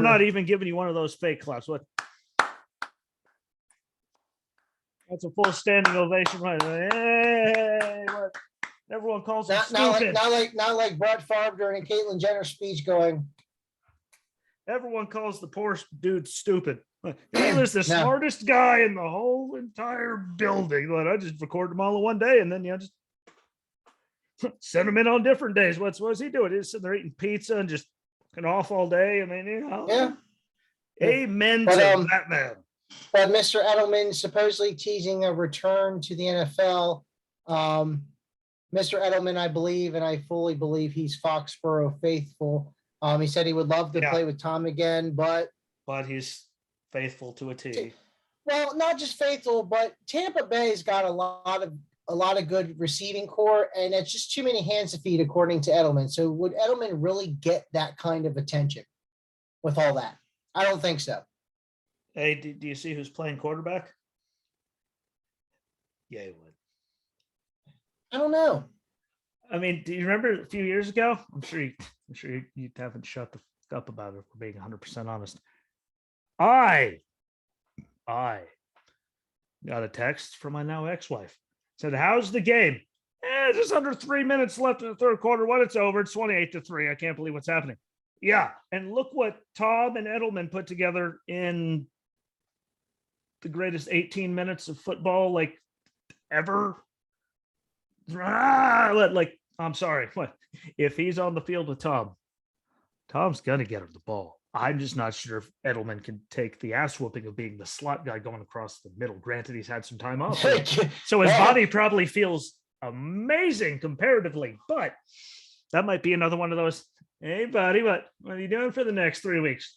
not even giving you one of those fake claps. What? That's a full standing ovation, right? Hey, what? Everyone calls him stupid. Not like Brett Favre during a Caitlyn Jenner speech going. Everyone calls the poor dude stupid. He was the smartest guy in the whole entire building. But I just recorded them all in one day, and then just send them in on different days. What's he doing? He's sitting there eating pizza and just fucking off all day. I mean, amen to that man. But Mr. Edelman supposedly teasing a return to the NFL. Mr. Edelman, I believe, and I fully believe he's Foxborough faithful. He said he would love to play with Tom again, but he's faithful to a T. Well, not just faithful, but Tampa Bay's got a lot of good receiving core, and it's just too many hands to feed, according to Edelman. So would Edelman really get that kind of attention with all that? I don't think so. Hey, do you see who's playing quarterback? Yeah, he would. I don't know. I mean, do you remember a few years ago? I'm sure you haven't shut the fuck up about it, if we're being 100% honest. I got a text from my now ex-wife. Said, how's the game? Just under 3 minutes left in the third quarter. When it's over, it's 28-3. I can't believe what's happening. Yeah, and look what Tom and Edelman put together in the greatest 18 minutes of football, like, ever. I'm sorry. What? If he's on the field with Tom's gonna get him the ball. I'm just not sure if Edelman can take the ass whooping of being the slot guy going across the middle. Granted, he's had some time off, so his body probably feels amazing comparatively. But that might be another one of those. Hey, buddy, what are you doing for the next 3 weeks?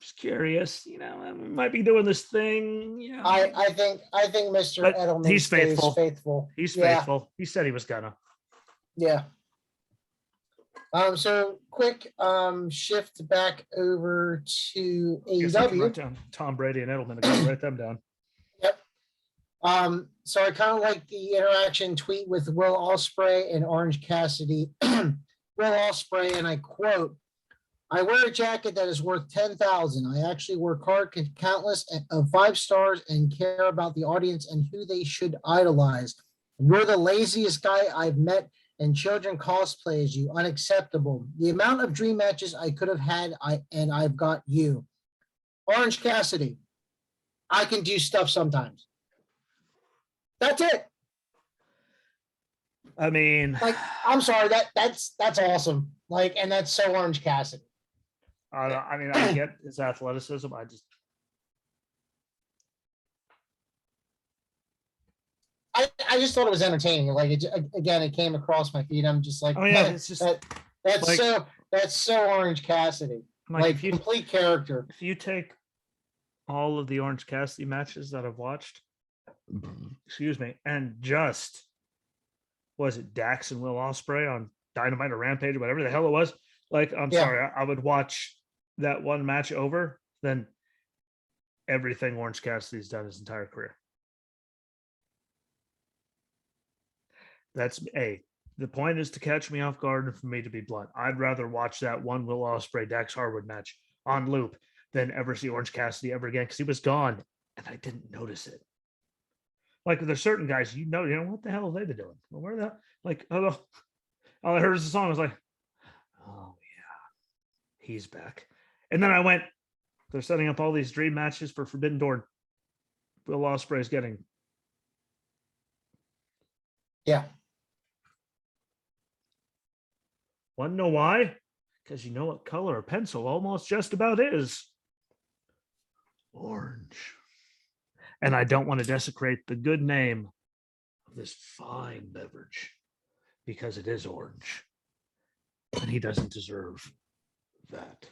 Just curious, I might be doing this thing. I think Mr. Edelman he's faithful. He's faithful. He said he was gonna. Yeah. So quick shift back over to AEW. Tom Brady and Edelman. I gotta write them down. Yep. So I kind of like the interaction tweet with Will Ospreay and Orange Cassidy. Will Ospreay, and I quote, I wear a jacket that is worth 10,000. I actually work hard, countless of 5 stars, and care about the audience and who they should idolize. You're the laziest guy I've met, and children cosplay as you. Unacceptable. The amount of dream matches I could have had, I've got you. Orange Cassidy, I can do stuff sometimes. That's it. I mean, I'm sorry, that's awesome. And that's so Orange Cassidy. I get his athleticism. I just thought it was entertaining. It came across my feed. I'm just like, it's just that's so Orange Cassidy. Complete character. If you take all of the Orange Cassidy matches that I've watched, and just was it Dax and Will Ospreay on Dynamite or Rampage or whatever the hell it was? Sorry, I would watch that one match over than everything Orange Cassidy's done his entire career. That's the point is to catch me off guard and for me to be blunt. I'd rather watch that one Will Ospreay Dax Harwood match on loop than ever see Orange Cassidy ever again, because he was gone and I didn't notice it. Like there's certain guys, what the hell have they been doing? Well, where the like all I heard was the song. I was like, oh yeah, he's back. And then I went, they're setting up all these dream matches for Forbidden Door. Will Ospreay is getting. Yeah. Want to know why? Because you know what color a pencil almost just about is. Orange. And I don't want to desecrate the good name of this fine beverage because it is orange. And he doesn't deserve that.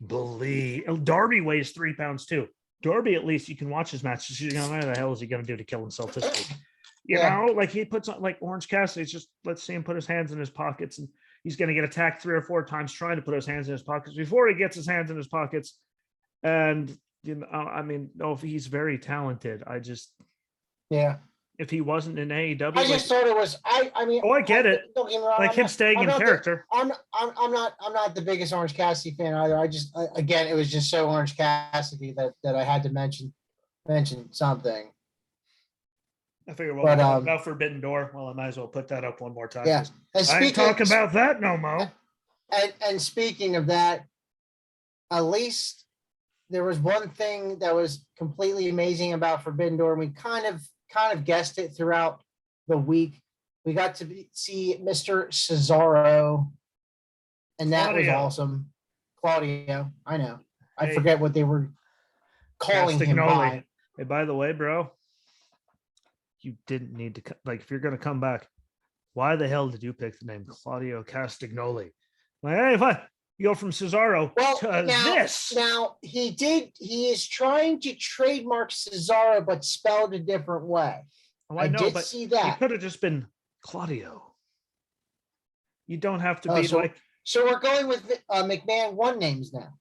Believe Darby weighs 3 pounds too. Darby, at least you can watch his matches. You know, what the hell is he going to do to kill himself this week? You know, like he puts on like Orange Cassidy. It's just let's see him put his hands in his pockets, and he's going to get attacked 3 or 4 times trying to put his hands in his pockets before he gets his hands in his pockets. And you know, I mean, if he's very talented, if he wasn't in AEW, I just thought it was. I mean, I get it. Don't get me wrong, like him staying in character. I'm not the biggest Orange Cassidy fan either. Again, it was just so Orange Cassidy that I had to mention something. I figure we'll talk about Forbidden Door. Well, I might as well put that up one more time. Yeah, and I ain't talking about that no more. And speaking of that, at least there was one thing that was completely amazing about Forbidden Door. And we kind of guessed it throughout the week. We got to see Mr. Cesaro, and that was awesome. Claudio, I know. I forget what they were calling him by. Hey, by the way, bro, you didn't need to if you're going to come back, why the hell did you pick the name Claudio Castagnoli? Like, hey, what? You go from Cesaro to this. Now he is trying to trademark Cesaro, but spelled a different way. Oh, I know, but see that. It could have just been Claudio. You don't have to be So we're going with McMahon 1 names now.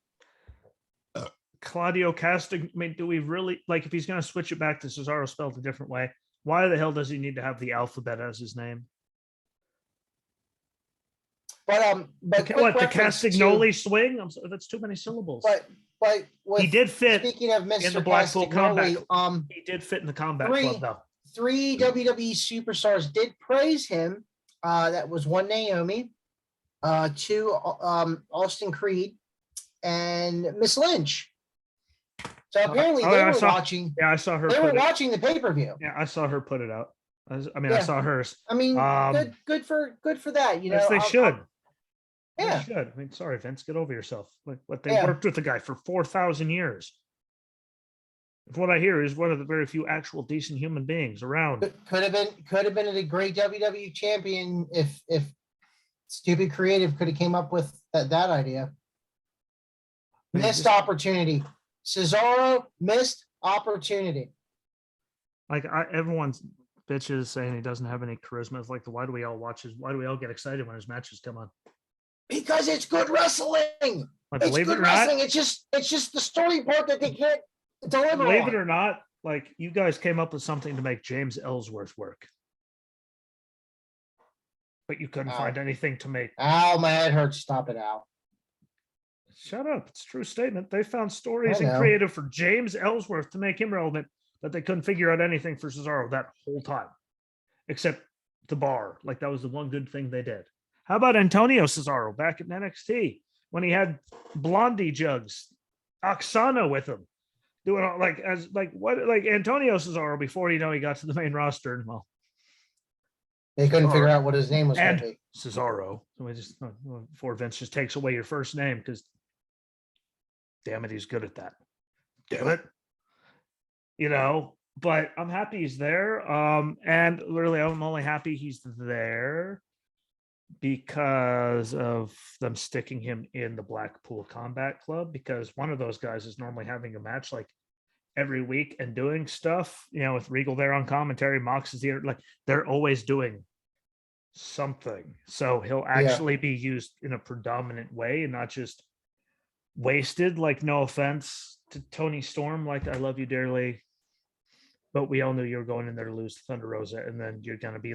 Claudio Castag. I mean, do we really if he's going to switch it back to Cesaro spelled a different way? Why the hell does he need to have the alphabet as his name? But the Castagnoli swing? That's too many syllables. But he did fit. Speaking of Mr. in the Blackpool Combat, he did fit in the Combat Club though. 3 WWE superstars did praise him. That was 1 Naomi, 2 Austin Creed, and Miss Lynch. So apparently they were watching. Yeah, I saw her. They were watching the pay-per-view. Yeah, I saw her put it out. I saw hers. I mean, good for that. You know, yes, they should. Yeah, they should. I mean, sorry, Vince, get over yourself. They worked with the guy for 4,000 years. What I hear is one of the very few actual decent human beings around. Could have been a great WWE champion if Stupid Creative could have came up with that idea. Missed opportunity. Cesaro missed opportunity. Everyone's bitches saying he doesn't have any charisma. It's why do we all watch why do we all get excited when his matches come on? Because it's good wrestling. It's good wrestling. It's just the story part that they can't deliver. Believe it or not, you guys came up with something to make James Ellsworth work. But you couldn't find anything to make. Ow, my head hurts. Stop it, Al. Shut up. It's a true statement. They found stories and creative for James Ellsworth to make him relevant, but they couldn't figure out anything for Cesaro that whole time. Except the bar. That was the one good thing they did. How about Antonio Cesaro back in NXT when he had Blondie Jugs, Oksana with him, doing all Antonio Cesaro before he got to the main roster, and they couldn't figure out what his name was going to be. Cesaro. So we just before Vince just takes away your first name because, damn it, he's good at that. Damn it, But I'm happy he's there. And really, I'm only happy he's there because of them sticking him in the Blackpool Combat Club, because one of those guys is normally having a match every week and doing stuff, with Regal there on commentary, Mox is here, they're always doing something. So he'll actually be used in a predominant way and not just wasted. No offense to Toni Storm, I love you dearly, but we all knew you were going in there to lose to Thunder Rosa, and then you're going to be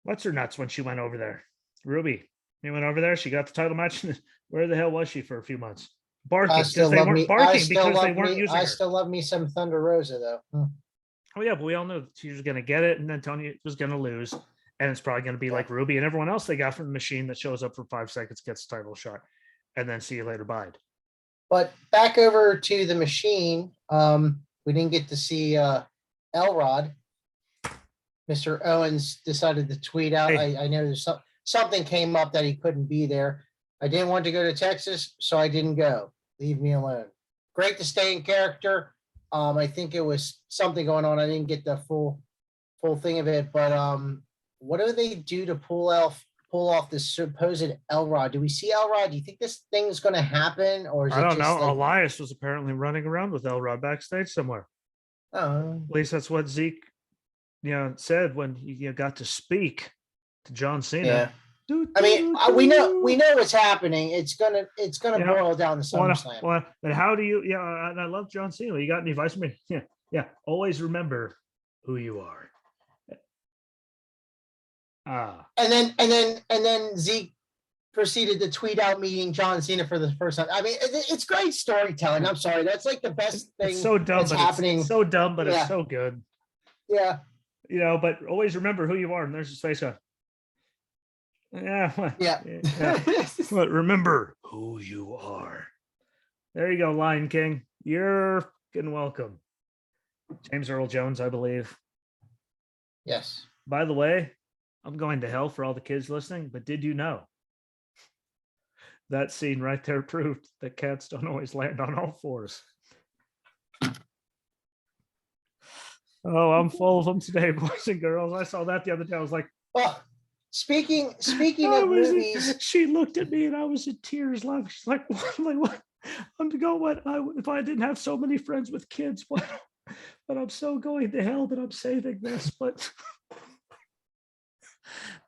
what's her nuts when she went over there? Ruby. She went over there. She got the title match. Where the hell was she for a few months? Barking because they weren't barking because they weren't using her. I still love me some Thunder Rosa though. Oh yeah, but we all knew she was going to get it, and then Toni was going to lose, and it's probably going to be like Ruby and everyone else they got from the machine that shows up for 5 seconds, gets the title shot, and then see you later. Bye. But back over to the machine, we didn't get to see Elrod. Mr. Owens decided to tweet out. Hey. I know there's something came up that he couldn't be there. I didn't want to go to Texas, so I didn't go. Leave me alone. Great to stay in character. I think it was something going on. I didn't get the full thing of it, but what do they do to pull off this supposed Elrod? Do we see Elrod? Do you think this thing is going to happen, or is I don't know? Like... Elias was apparently running around with Elrod backstage somewhere. Oh, at least that's what Zeke, said when he got to speak to John Cena. Yeah. I mean, we know what's happening. It's gonna boil down to SummerSlam. Well, but how do you? Yeah, and I love John Cena. You got any advice for me? Yeah. Always remember who you are. And then Zeke proceeded to tweet out meeting John Cena for the first time. I mean, it's great storytelling. I'm sorry, that's like the best thing. It's so dumb, that's happening. It's so dumb, but it's so good. Yeah. But always remember who you are. And there's his face on. Yeah. But remember who you are. There you go, Lion King. You're fucking welcome. James Earl Jones, I believe. Yes. By the way, I'm going to hell for all the kids listening, but did you know that scene right there proved that cats don't always land on all fours? Oh, I'm full of them today, boys and girls. I saw that the other day. I was like, well, speaking of movies, she looked at me and I was in tears laughing. She's like, what? I'm to go, what? If I didn't have so many friends with kids, what? But I'm so going to hell that I'm saving this. But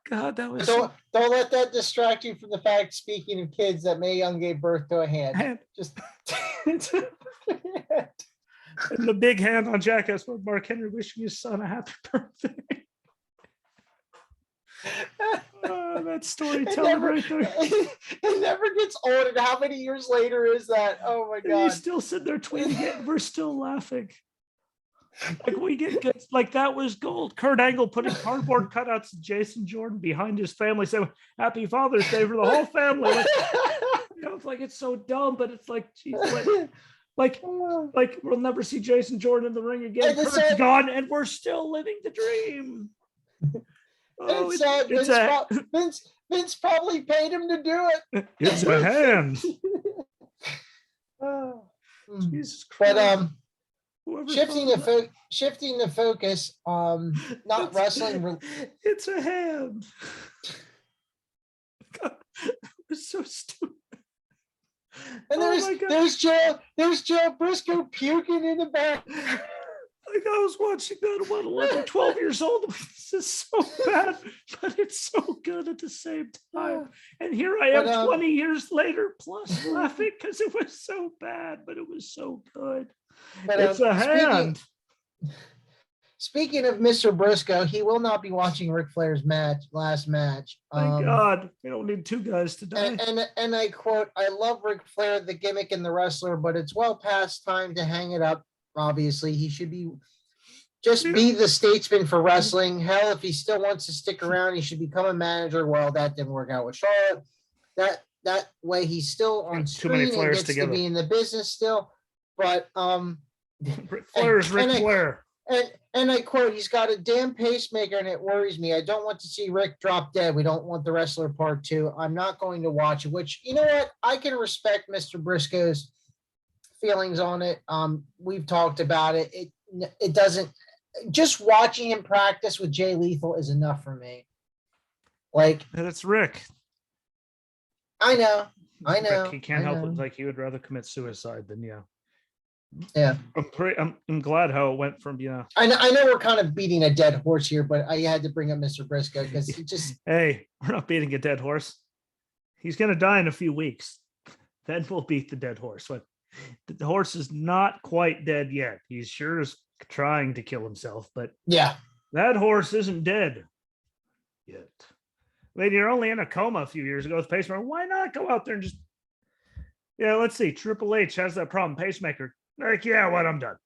God, that was don't let that distract you from the fact, speaking of kids, that Mae Young gave birth to a hand. Just and the big hand on Jackass with Mark Henry wishing his son a happy birthday. That storytelling right there. It never gets old. And how many years later is that? Oh my God. And he's still sitting there tweeting it. And we're still laughing. Like we get good. Like that was gold. Kurt Angle putting cardboard cutouts of Jason Jordan behind his family, saying "Happy Father's Day" for the whole family. It's like it's so dumb, but it's like, geez, like we'll never see Jason Jordan in the ring again. Kurt's gone, and we're still living the dream. Oh, Vince probably paid him to do it. It's a hand. Jesus Christ. But shifting the focus, not wrestling. It's a hand. God, it was so stupid. And there's Joe Briscoe puking in the back. Like I was watching that 11, 12 years old. This is so bad, but it's so good at the same time. And here I am 20 years later, plus laughing because it was so bad, but it was so good. But, it's a hand. Speaking of Mr. Briscoe, he will not be watching Ric Flair's last match. Thank God. We don't need two guys to die. And I quote, "I love Ric Flair, the gimmick and the wrestler, but it's well past time to hang it up. Obviously, he should be the statesman for wrestling. Hell, if he still wants to stick around, he should become a manager." Well, that didn't work out with Charlotte. That way he's still on screen and gets to be in the business still. But Ric Flair's Ric Flair. And I quote, "He's got a damn pacemaker and it worries me. I don't want to see Rick drop dead. We don't want the wrestler part 2. I'm not going to watch it," which, you know what? I can respect Mr. Briscoe's feelings on it. We've talked about it. It doesn't, just watching him practice with Jay Lethal is enough for me. Like, that's Rick. I know. Rick, he can't help it. Like he would rather commit suicide than I'm glad how it went from I know we're kind of beating a dead horse here, but I had to bring up Mr. Briscoe because he just hey, we're not beating a dead horse. He's gonna die in a few weeks. Then we'll beat the dead horse. But the horse is not quite dead yet. He's sure is trying to kill himself, but yeah, that horse isn't dead. yet. I mean, you're only in a coma a few years ago with pacemaker. Why not go out there and just, let's see. Triple H has that problem. Pacemaker. Like, yeah, what? I'm done.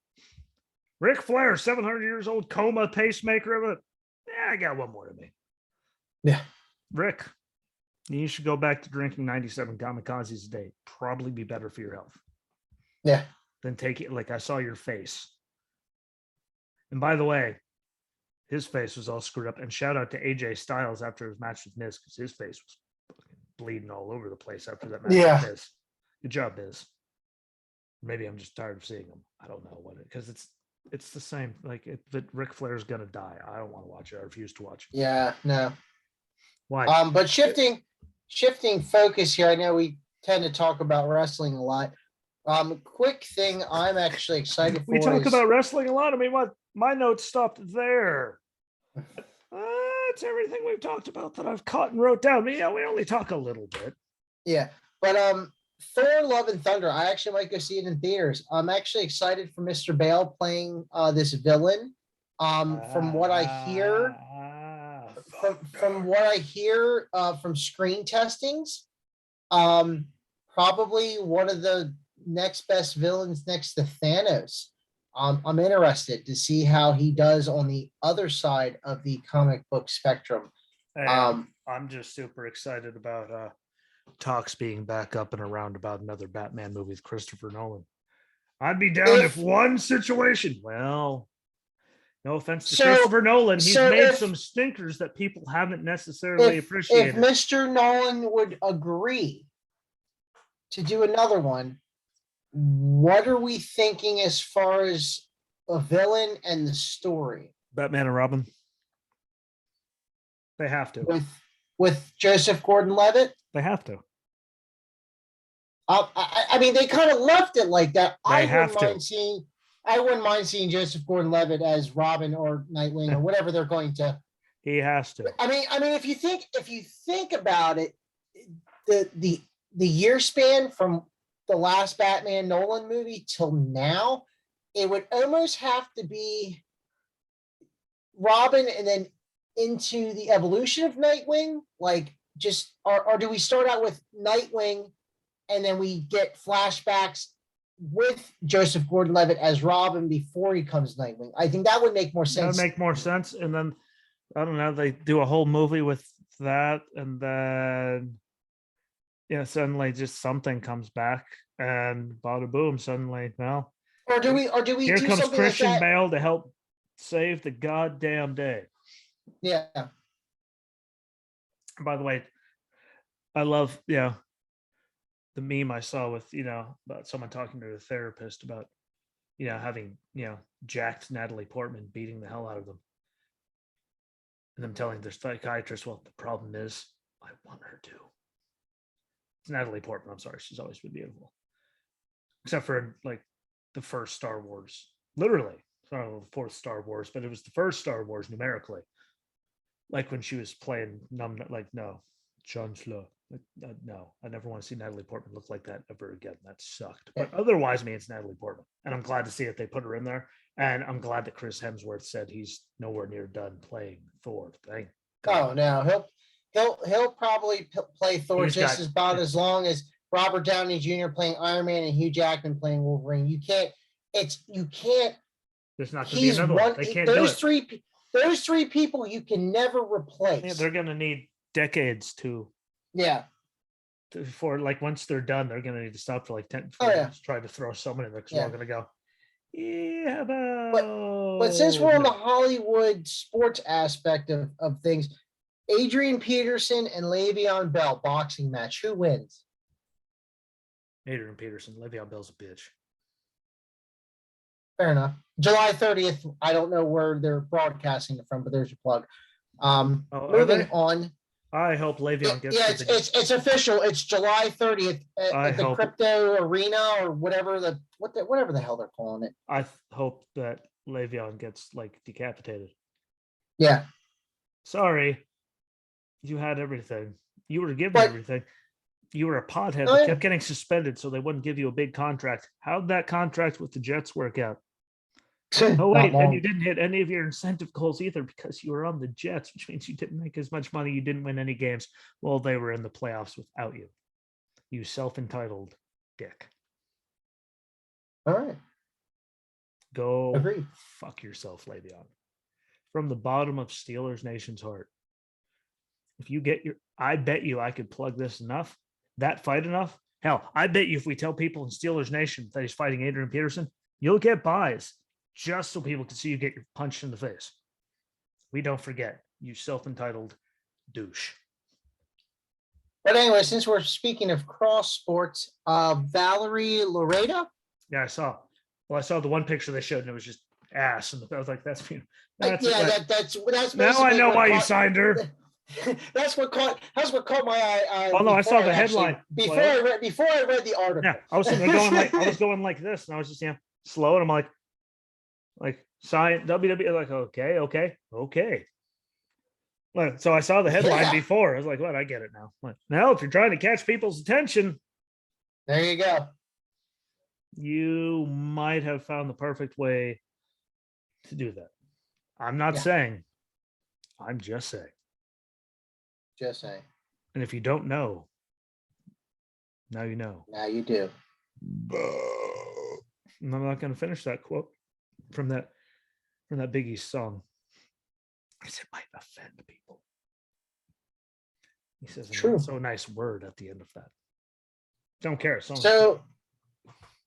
Ric Flairs, 700 years old, coma, pacemaker. But I got one more to me. Yeah. Rick, you should go back to drinking 97 kamikazes a day. Probably be better for your health. Yeah. Then take it. Like, I saw your face. And by the way, his face was all screwed up. And shout out to AJ Styles after his match with Miz, because his face was bleeding all over the place after that match with Miz. Good job, Miz. Maybe I'm just tired of seeing him. I don't know what because it's the same. Like, that Ric Flair's gonna die. I don't want to watch it. I refuse to watch it. Yeah, no. Why? But shifting focus here. I know we tend to talk about wrestling a lot. Quick thing I'm actually excited for. We talk about wrestling a lot. I mean, what? My notes stopped there. It's everything we've talked about that I've caught and wrote down. But yeah, we only talk a little bit. Yeah, but Thor: Love and Thunder. I actually might go see it in theaters. I'm actually excited for Mr. Bale playing this villain. From what I hear, from what I hear from screen testings, probably one of the next best villains next to Thanos. I'm interested to see how he does on the other side of the comic book spectrum. I'm just super excited about talks being back up and around about another Batman movie with Christopher Nolan. I'd be down if one situation. Well, no offense to Christopher Nolan, he's made some stinkers that people haven't necessarily appreciated. If Mr. Nolan would agree to do another one, what are we thinking as far as a villain and the story? Batman and Robin. They have to. With Joseph Gordon-Levitt? They have to. I mean, they kind of left it like that. I wouldn't mind seeing Joseph Gordon-Levitt as Robin or Nightwing or whatever they're going to. He has to. I mean, if you think about it, the year span from the last Batman Nolan movie till now, it would almost have to be Robin and then into the evolution of Nightwing. Like, just or do we start out with Nightwing and then we get flashbacks with Joseph Gordon-Levitt as Robin before he comes Nightwing? I think that would make more sense. That would make more sense. And then, I don't know, they do a whole movie with that, and then suddenly just something comes back and bada boom, suddenly, well. Or do we here do comes something Christian like that? Bale to help save the goddamn day. Yeah. By the way, I love, the meme I saw with, about someone talking to a therapist about, having, jacked Natalie Portman beating the hell out of them. And them telling their psychiatrist, well, the problem is I want her to. It's Natalie Portman. I'm sorry. She's always been beautiful. Except for like the first Star Wars. Literally. I don't know the fourth Star Wars, but it was the first Star Wars numerically. Like when she was playing John Slow. No, I never want to see Natalie Portman look like that ever again. That sucked. But otherwise, it's Natalie Portman. And I'm glad to see that they put her in there. And I'm glad that Chris Hemsworth said he's nowhere near done playing Thor. Thank God. Oh, no. He'll probably play Thor about as long as Robert Downey Jr. playing Iron Man and Hugh Jackman playing Wolverine. You can't. There's not going to be another one. They can't do it. Those three people you can never replace. Yeah, they're going to need decades to. Yeah. Before, like, once they're done, they're going to need to stop for like 10 years, try to throw someone in there because we're all going to go. Yeah, but since we're on the Hollywood sports aspect of things, Adrian Peterson and Le'Veon Bell boxing match. Who wins? Adrian Peterson. Le'Veon Bell's a bitch. Fair enough. July 30th. I don't know where they're broadcasting it from, but there's your plug. Moving on. I hope Le'Veon gets. Yeah, it's official. It's July 30th at the Crypto Arena or whatever whatever the hell they're calling it. I hope that Le'Veon gets like decapitated. Yeah. Sorry, you had everything. You were given everything. You were a pothead that kept getting suspended, so they wouldn't give you a big contract. How'd that contract with the Jets work out? Oh, Not wait, and long. you didn't hit any of your incentive goals either because you were on the Jets, which means you didn't make as much money. You didn't win any games. Well, they were in the playoffs without you. You self-entitled dick. All right. Go Agreed. fuck yourself, Le'Veon. From the bottom of Steelers Nation's heart. If you get your, I bet you I could plug this enough, that fight enough. Hell, I bet you if we tell people in Steelers Nation that he's fighting Adrian Peterson, you'll get buys just so people can see you get your punched in the face. We don't forget, you self-entitled douche. But anyway, since we're speaking of cross sports, Valerie Loretta. Yeah, I saw. Well, I saw the one picture they showed, and it was just ass, and I was like, "That's That's now I know why you signed her." That's what caught my eye. Oh no, I saw the headline before I read the article. Yeah, I was going like this, and I was just slow, and I'm like sign WWE, like okay. Like, so I saw the headline before. I was like, "What? I get it now." Like, now, if you're trying to catch people's attention, there you go. You might have found the perfect way to do that. I'm not saying. I'm just saying. Just saying. And if you don't know, now you know. Now you do. And I'm not going to finish that quote from that Biggie song. Because it might offend people. He says a so nice word at the end of that. Don't care.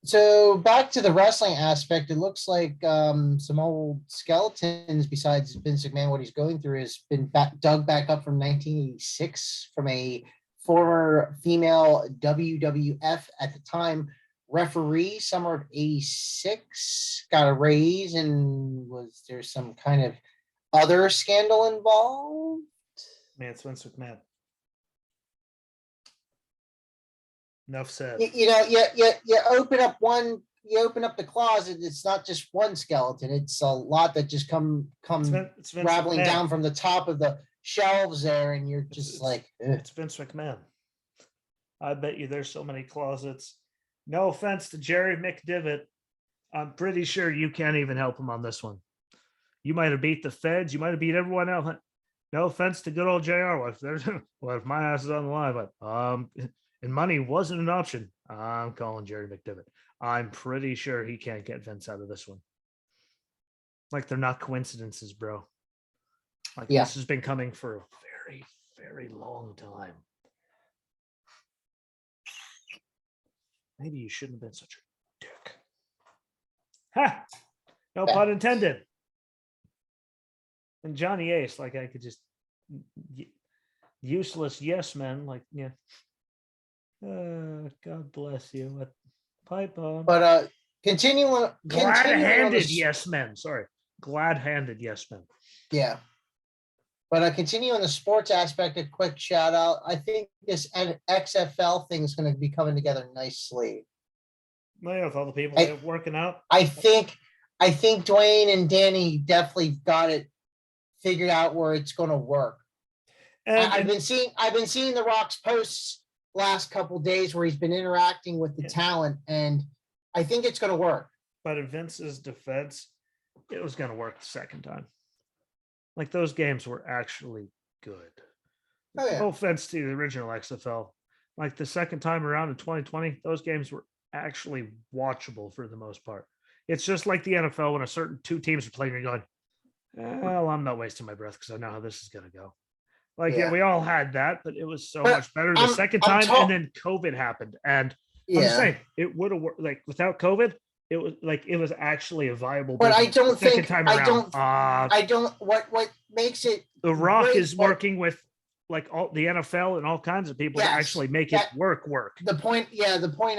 So back to the wrestling aspect, it looks like some old skeletons besides Vince McMahon, what he's going through has been dug back up from 1986 from a former female WWF at the time referee, summer of 86, got a raise, and was there some kind of other scandal involved? Man, it's Vince McMahon. Enough said. You open up the closet. It's not just one skeleton. It's a lot that just come rattling down from the top of the shelves there, and you're just it's Vince McMahon. I bet you there's so many closets. No offense to Jerry McDivitt. I'm pretty sure you can't even help him on this one. You might have beat the feds. You might have beat everyone else. No offense to good old JR. If my ass is on the line, but and money wasn't an option. I'm calling Jerry McDivitt. I'm pretty sure he can't get Vince out of this one. Like, they're not coincidences, bro. Like, this has been coming for a very, very long time. Maybe you shouldn't have been such a dick. Ha! No pun intended. And Johnny Ace, like, I could just useless yes men, like, yeah. God bless you. Pipe bomb. But continuing glad-handed yes men. Sorry, glad-handed yes men. Yeah. But continue on the sports aspect, a quick shout out. I think this XFL thing is going to be coming together nicely. Well, yeah, with all the people working out. I think Dwayne and Danny definitely got it figured out where it's going to work. And I've been seeing The Rock's posts last couple of days where he's been interacting with the talent, and I think it's going to work. But in Vince's defense, it was going to work the second time. Like, those games were actually good. Oh, yeah. No offense to the original XFL. Like, the second time around in 2020, those games were actually watchable for the most part. It's just like the NFL when a certain two teams are playing, you're going, well, I'm not wasting my breath because I know how this is going to go. Like, we all had that, but it was so much better the second time, and then COVID happened. And I'm just saying, it would have worked. Like, without COVID, it was actually a viable business. But I don't think what makes it The Rock is working with like all the NFL and all kinds of people to actually make it work. The point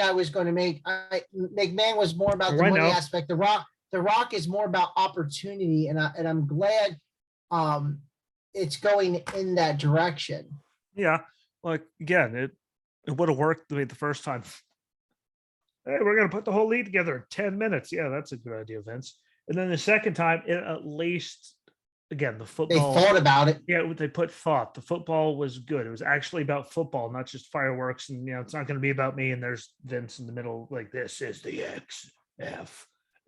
I was going to make, McMahon was more about the money aspect. The Rock is more about opportunity, and I'm glad it's going in that direction. Yeah, like, again, it would have worked the first time. Hey, we're going to put the whole league together in 10 minutes. Yeah, that's a good idea, Vince. And then the second time, at least, again, the football. They thought about it. Yeah, they put thought. The football was good. It was actually about football, not just fireworks. And, it's not going to be about me and there's Vince in the middle. Like, this is the XFL.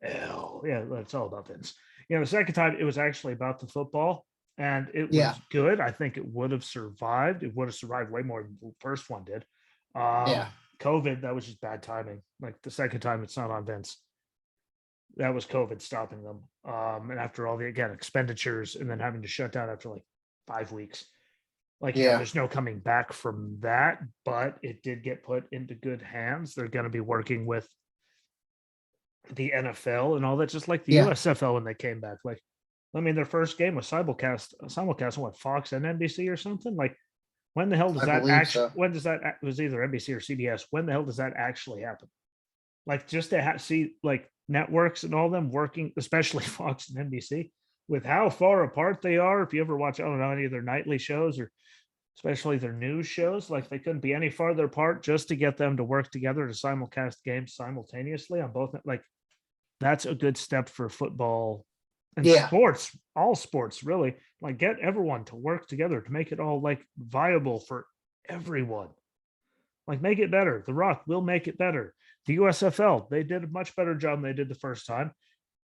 hell yeah, it's all about Vince. The second time it was actually about the football, and it was good. I think it would have survived. It would have survived way more than the first one did. COVID, that was just bad timing. Like the second time, it's not on Vince. That was COVID stopping them. And after all the expenditures, and then having to shut down after like 5 weeks. There's no coming back from that, but it did get put into good hands. They're going to be working with the NFL and all that, just like the USFL when they came back. Their first game was simulcast on what, Fox and NBC or something. When the hell does that actually? So. When does that? It was either NBC or CBS. When the hell does that actually happen? Just to see networks and all them working, especially Fox and NBC, with how far apart they are. If you ever watch, I don't know, any of their nightly shows or especially their news shows, they couldn't be any farther apart just to get them to work together to simulcast games simultaneously on both. That's a good step for football and sports, all sports, really. Get everyone to work together to make it all viable for everyone. Make it better. The Rock will make it better. The USFL, they did a much better job than they did the first time.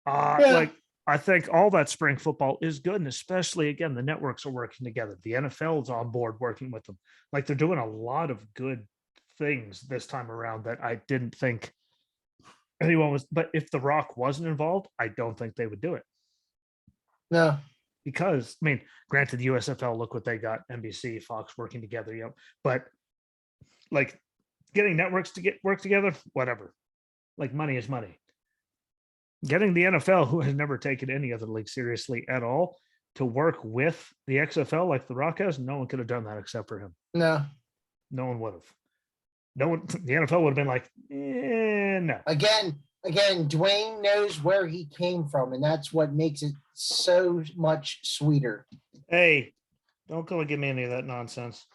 I think all that spring football is good, and especially, again, the networks are working together. The NFL is on board working with them. They're doing a lot of good things this time around that I didn't think anyone was. But if The Rock wasn't involved, I don't think they would do it. No. Because, granted, the USFL, look what they got, NBC, Fox working together, but getting networks to work together, whatever. Money is money. Getting the NFL, who has never taken any other league seriously at all, to work with the XFL like The Rock has, no one could have done that except for him. No one would have. No one. The NFL would have been like, no. Again, Dwayne knows where he came from, and that's what makes it so much sweeter. Hey, don't go and give me any of that nonsense.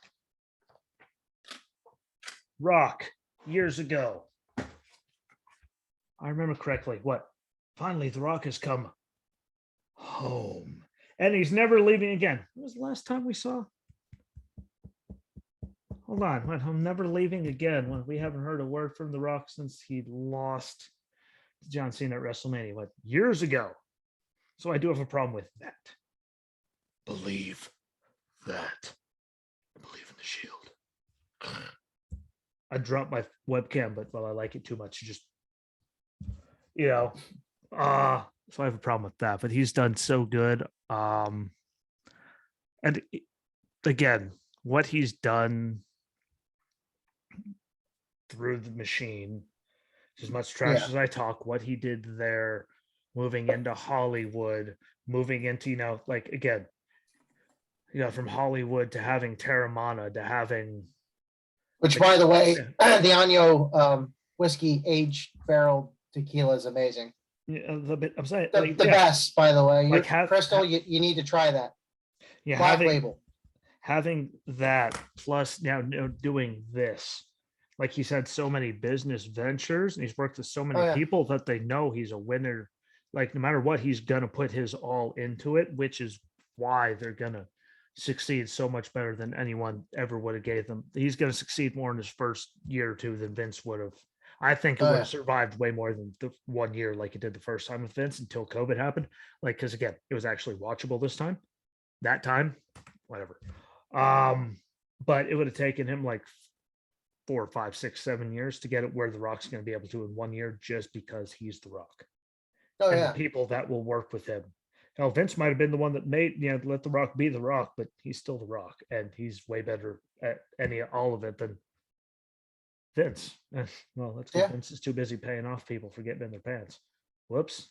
Rock, years ago. I remember correctly. What? Finally, The Rock has come home. And he's never leaving again. When was the last time we saw? Hold on. I'm never leaving again. When we haven't heard a word from The Rock since he lost to John Cena at WrestleMania. Years ago. So I do have a problem with that. Believe that. I believe in the Shield. I dropped my webcam, but I like it too much. Just, so I have a problem with that, but he's done so good. And again, what he's done through the machine, as much trash as I talk, what he did there, moving into Hollywood, moving into, again, from Hollywood to having Terramana to having. Which, by the way, the Año whiskey aged barrel tequila is amazing. I'm saying the best, by the way. Crystal, you need to try that. Yeah, Black label. Having that plus now doing this, he's had so many business ventures and he's worked with so many people that they know he's a winner. No matter what, he's gonna put his all into it, which is why they're gonna succeed so much better than anyone ever would have gave them. He's gonna succeed more in his first year or two than Vince would have. I think it would have survived way more than the 1 year like it did the first time with Vince until COVID happened. Because again, it was actually watchable this time. That time, whatever. But it would have taken him 4, 5, 6, 7 years to get it where The Rock's going to be able to in 1 year, just because he's The Rock. The people that will work with him. Now, Vince might have been the one that made, let The Rock be The Rock, but he's still The Rock, and he's way better at all of it than Vince. Well, that's because Vince is too busy paying off people for getting in their pants. Whoops.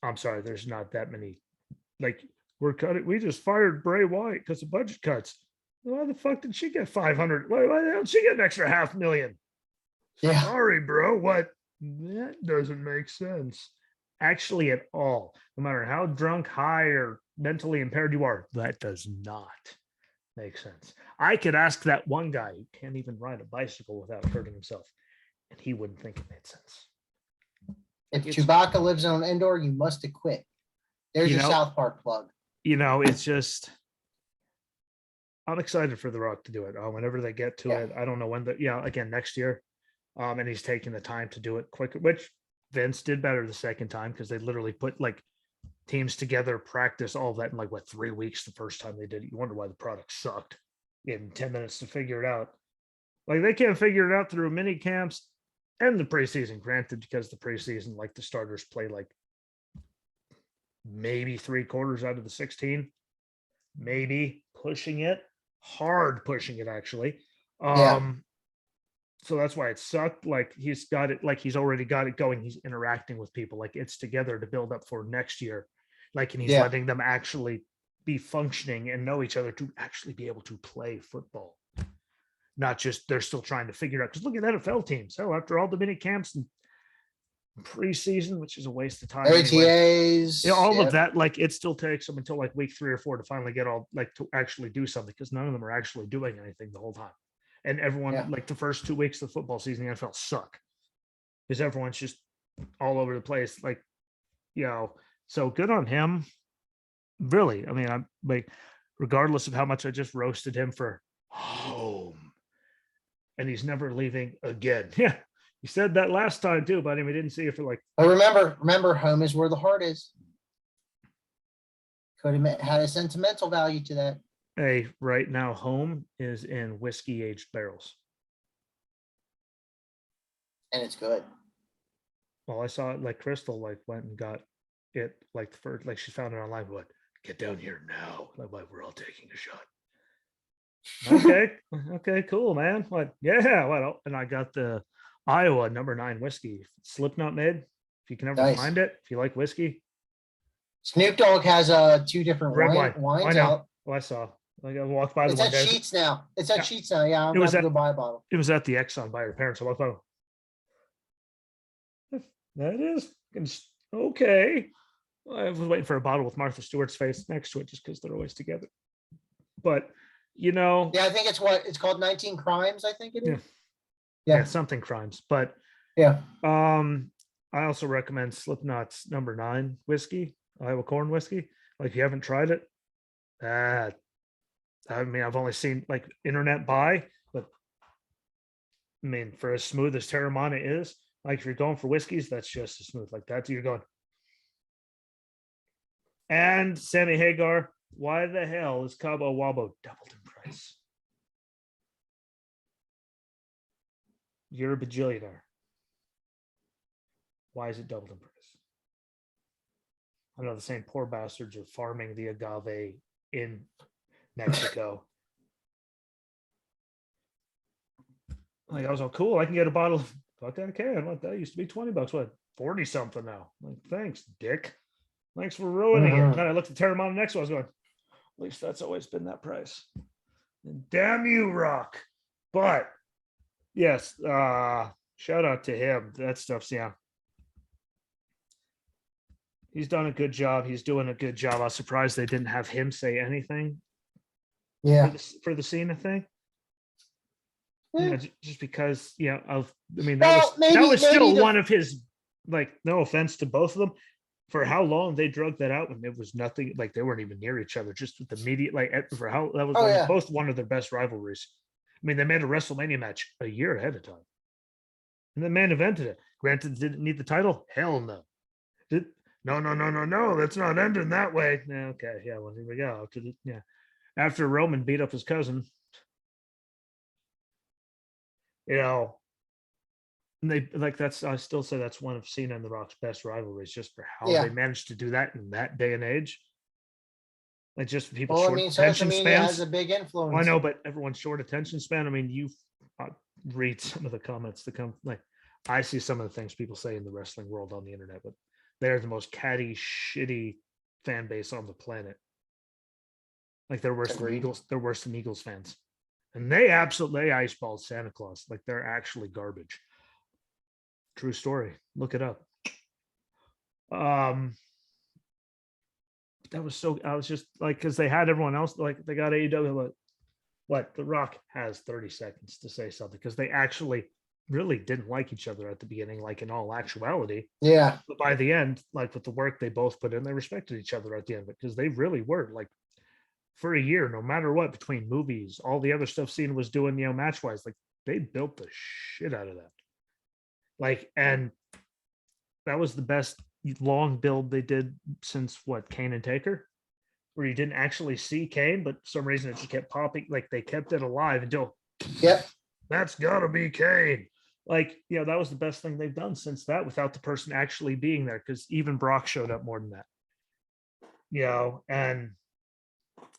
I'm sorry, there's not that many. We're cutting. We just fired Bray Wyatt because of budget cuts. Why the fuck did she get 500? Why the hell did she get an extra $500,000? Yeah. Sorry, bro. What? That doesn't make sense. Actually, at all. No matter how drunk, high, or mentally impaired you are, that does not make sense. I could ask that one guy who can't even ride a bicycle without hurting himself, and he wouldn't think it made sense. If Chewbacca lives on an indoor, you must acquit. There's your South Park plug. It's just, I'm excited for The Rock to do it. Whenever they get to it, I don't know when. Again, next year. And he's taking the time to do it quicker, which Vince did better the second time because they literally put like teams together, practice, all of that in like 3 weeks the first time they did it. You wonder why the product sucked. In 10 minutes to figure it out. Like they can't figure it out through mini camps and the preseason, granted, because the preseason, like the starters play like maybe 3/4 out of the 16, maybe pushing it, hard pushing it actually. So that's why it sucked. Like he's got it, like he's already got it going. He's interacting with people, like it's together to build up for next year. Like, and he's letting them actually be functioning and know each other to actually be able to play football. Not just they're still trying to figure it out. Because look at NFL teams. Hell, after all the mini camps and preseason, which is a waste of time. OTAs, anyway, all of that, like it still takes them until like week 3 or 4 to finally get all like to actually do something because none of them are actually doing anything the whole time. And everyone, like the first 2 weeks of the football season, the NFL suck because everyone's just all over the place. Like, so good on him. Really, I mean, I'm like, regardless of how much I just roasted him for home, and he's never leaving again. Yeah, he said that last time too, but I mean, we didn't see it for like. But remember, home is where the heart is. Could have had a sentimental value to that. Hey, right now, home is in whiskey aged barrels, and it's good. Well, I saw it like Crystal like went and got it like first, like she found it online. What? Get down here now! Like we're all taking a shot. Okay, cool, man. What? Yeah, well, and I got the Iowa No. 9 whiskey, Slipknot made. If you can ever find it, if you like whiskey. Snoop Dogg has 2 different wines out. Oh, I saw. Like I walked by the one day. It's at Sheets now. It's at Sheets now. Yeah, I'm going to go buy a bottle. It was at the Exxon by her parents. I walked by. That is okay. I was waiting for a bottle with Martha Stewart's face next to it just because they're always together. But yeah, I think it's called 19 Crimes. I think it is. Yeah, something crimes. But I also recommend Slipknot's No. 9 whiskey, Iowa corn whiskey. Like if you haven't tried it, I mean, I've only seen like internet buy, but I mean, for as smooth as Terramana is, like if you're going for whiskeys, that's just as smooth. Like that's you're going. And Sammy Hagar, why the hell is Cabo Wabo doubled in price? You're a bajillionaire. Why is it doubled in price? I know the same poor bastards are farming the agave in Mexico. Like I was all cool. I can get a bottle. Fuck that can. What that used to be $20. What 40 something now? Like thanks, dick. Thanks for ruining it. And then I looked at Terramana next one. I was going, at least that's always been that price. And damn you, Rock. But yes, shout out to him. That stuff's he's done a good job. He's doing a good job. I was surprised they didn't have him say anything. For the Cena thing. Yeah, just because that was still one of his, like, no offense to both of them, for how long they drug that out when there was nothing, like they weren't even near each other, just with the media, like for how that was both one of their best rivalries. I mean, they made a WrestleMania match a year ahead of time, and the main evented it. Granted, did it need the title? Hell no. No, that's not ending that way. Okay, well, here we go. After Roman beat up his cousin, and they like that's. I still say that's one of Cena and The Rock's best rivalries, just for how they managed to do that in that day and age. Like just people short attention spans has a big influence. I know, but everyone's short attention span. I mean, you read some of the comments that come. Like I see some of the things people say in the wrestling world on the internet, but they're the most catty, shitty fan base on the planet. Like they're worse than Eagles. They're worse than Eagles fans, and they absolutely iceballed Santa Claus. Like they're actually garbage. True story. Look it up. That was so. I was just like, because they had everyone else. Like they got AEW. What The Rock has 30 seconds to say something because they actually really didn't like each other at the beginning. Like in all actuality, But by the end, like with the work they both put in, they respected each other at the end because they really were like. For a year, no matter what, between movies, all the other stuff Cena was doing, match wise, like they built the shit out of that. Like, and that was the best long build they did since what, Kane and Taker, where you didn't actually see Kane, but for some reason it just kept popping. Like they kept it alive until, that's gotta be Kane. Like, that was the best thing they've done since that, without the person actually being there, because even Brock showed up more than that. And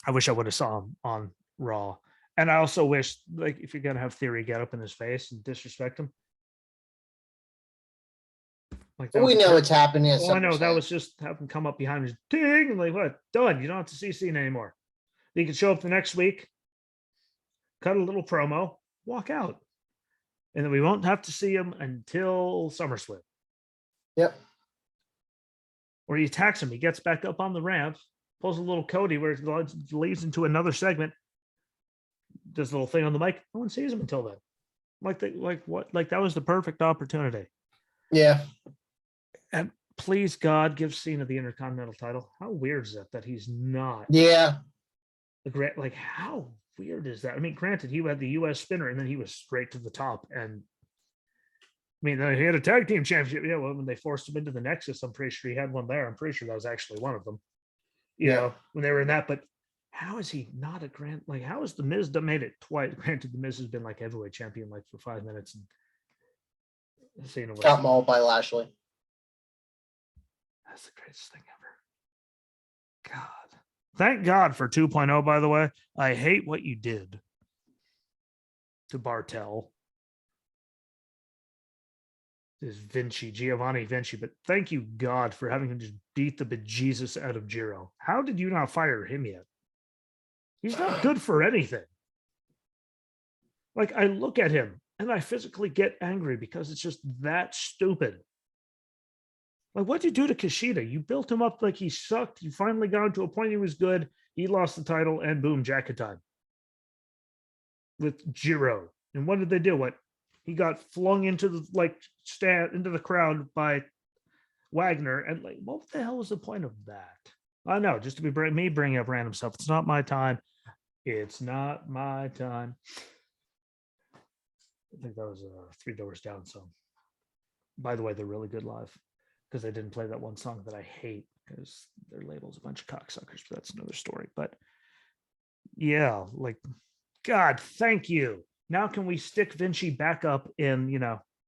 I wish I would have saw him on Raw. And I also wish, like, if you're gonna have Theory get up in his face and disrespect him, like we know it's happening. I know that was just have him come up behind his ding and like, what, done. You don't have to see Cena anymore. He can show up the next week, cut a little promo, walk out, and then we won't have to see him until SummerSlam. Yep. Or he attacks him, he gets back up on the ramp, pulls a little Cody where it leads into another segment, does a little thing on the mic. No one sees him until then. Like that was the perfect opportunity. Yeah. And please, God, give Cena the Intercontinental title. How weird is that he's not? Yeah. Like, how weird is that? I mean, granted, he had the U.S. spinner, and then he was straight to the top. And I mean, he had a tag team championship. Yeah, well, when they forced him into the Nexus, I'm pretty sure he had one there. I'm pretty sure that was actually one of them. You know, when they were in that. But how is he not a grand? Like, how is the Miz made it twice? Granted, the Miz has been like heavyweight champion like for 5 minutes, and Cena was got mauled by Lashley. That's the greatest thing ever. God. Thank God for 2.0, by the way. I hate what you did to Bartel. This Giovanni Vinci, but thank you, God, for having him just beat the bejesus out of Jiro. How did you not fire him yet? He's not good for anything. Like, I look at him and I physically get angry because it's just that stupid. Like, what'd you do to Kushida? You built him up like he sucked. You finally got him to a point he was good. He lost the title, and boom, jacket time with Jiro. And what did they do? What? He got flung into the into the crowd by Wagner, and like, what the hell was the point of that? I know, just to be bringing up random stuff. It's not my time. It's not my time. I think that was a Three Doors Down song. By the way, they're really good live, because they didn't play that one song that I hate because their label's a bunch of cocksuckers, but that's another story. But yeah, like, God, thank you. Now can we stick Vinci back up in,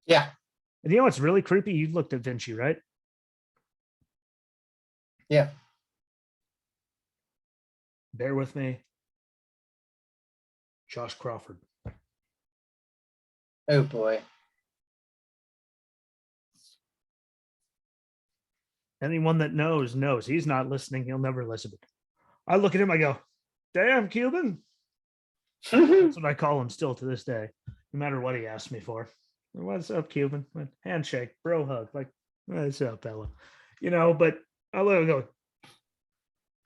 Yeah. And you know what's really creepy? You looked at Vinci, right? Yeah. Bear with me. Josh Crawford. Oh boy. Anyone that knows. He's not listening. He'll never listen. I look at him, I go, damn, Cuban. That's what I call him still to this day, no matter what he asks me for. What's up, Cuban? Handshake, bro hug. Like, what's up, Ella? But I let him go.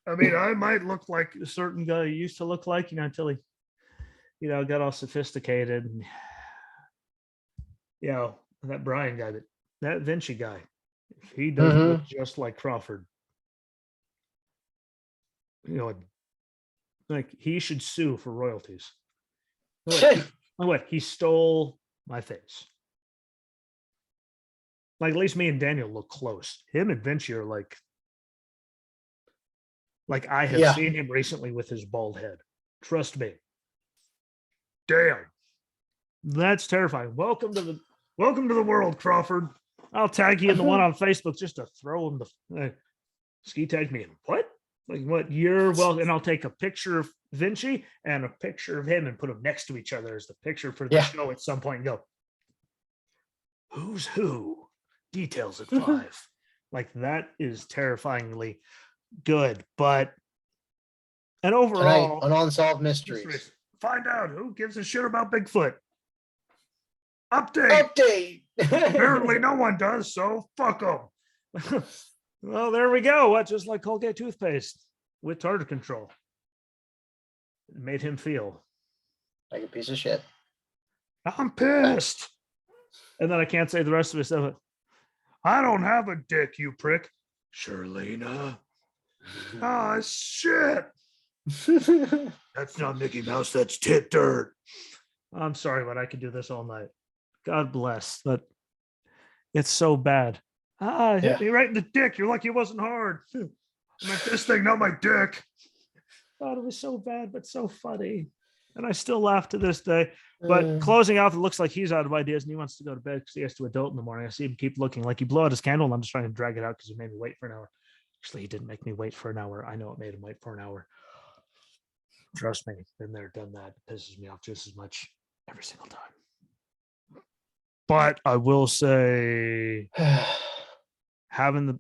I mean, I might look like a certain guy used to look like, until he, got all sophisticated. And, that Brian guy, that Vinci guy, he does look just like Crawford. Like, he should sue for royalties. What? He stole my face. Like, at least me and Daniel look close. Him and Vinci are like I have seen him recently with his bald head. Trust me. Damn. That's terrifying. Welcome to the world, Crawford. I'll tag you in the one on Facebook just to throw him the ski tag me in. What? Like, what? You're well, and I'll take a picture of Vinci and a picture of him and put them next to each other as the picture for the show at some point and go, who's who? Details at 5. Like, that is terrifyingly good. But, and overall, an unsolved mysteries. Find out who gives a shit about Bigfoot. Update. Apparently no one does, so fuck them. Well, there we go. What? Just like Colgate toothpaste with tartar control. It made him feel like a piece of shit. I'm pissed. And then I can't say the rest of it. So I don't have a dick, you prick. Charlena. Ah, shit. That's not Mickey Mouse. That's tit dirt. I'm sorry, but I could do this all night. God bless. But It's so bad. It hit Yeah. me right in the dick. You're lucky it wasn't hard. I meant this thing, not my dick. Thought it was so bad, but so funny. And I still laugh to this day. But closing out, it looks like he's out of ideas and he wants to go to bed because he has to adult in the morning. I see him keep looking like he blew out his candle. And I'm just trying to drag it out because he made me wait for an hour. Actually, he didn't make me wait for an hour. I know it made him wait for an hour. Trust me, been there, done that. It pisses me off just as much every single time. But I will say, having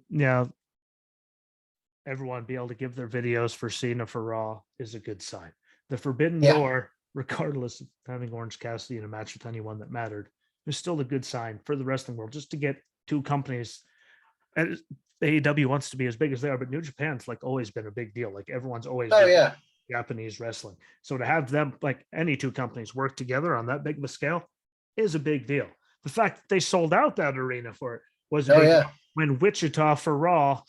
everyone be able to give their videos for Cena for Raw is a good sign. The Forbidden Door, regardless of having Orange Cassidy in a match with anyone that mattered, is still a good sign for the wrestling world. Just to get two companies, and AEW wants to be as big as they are, but New Japan's like always been a big deal. Like everyone's always Japanese wrestling. So to have them, like any two companies, work together on that big of a scale is a big deal. The fact that they sold out that arena for it was a big deal. When Wichita for Raw,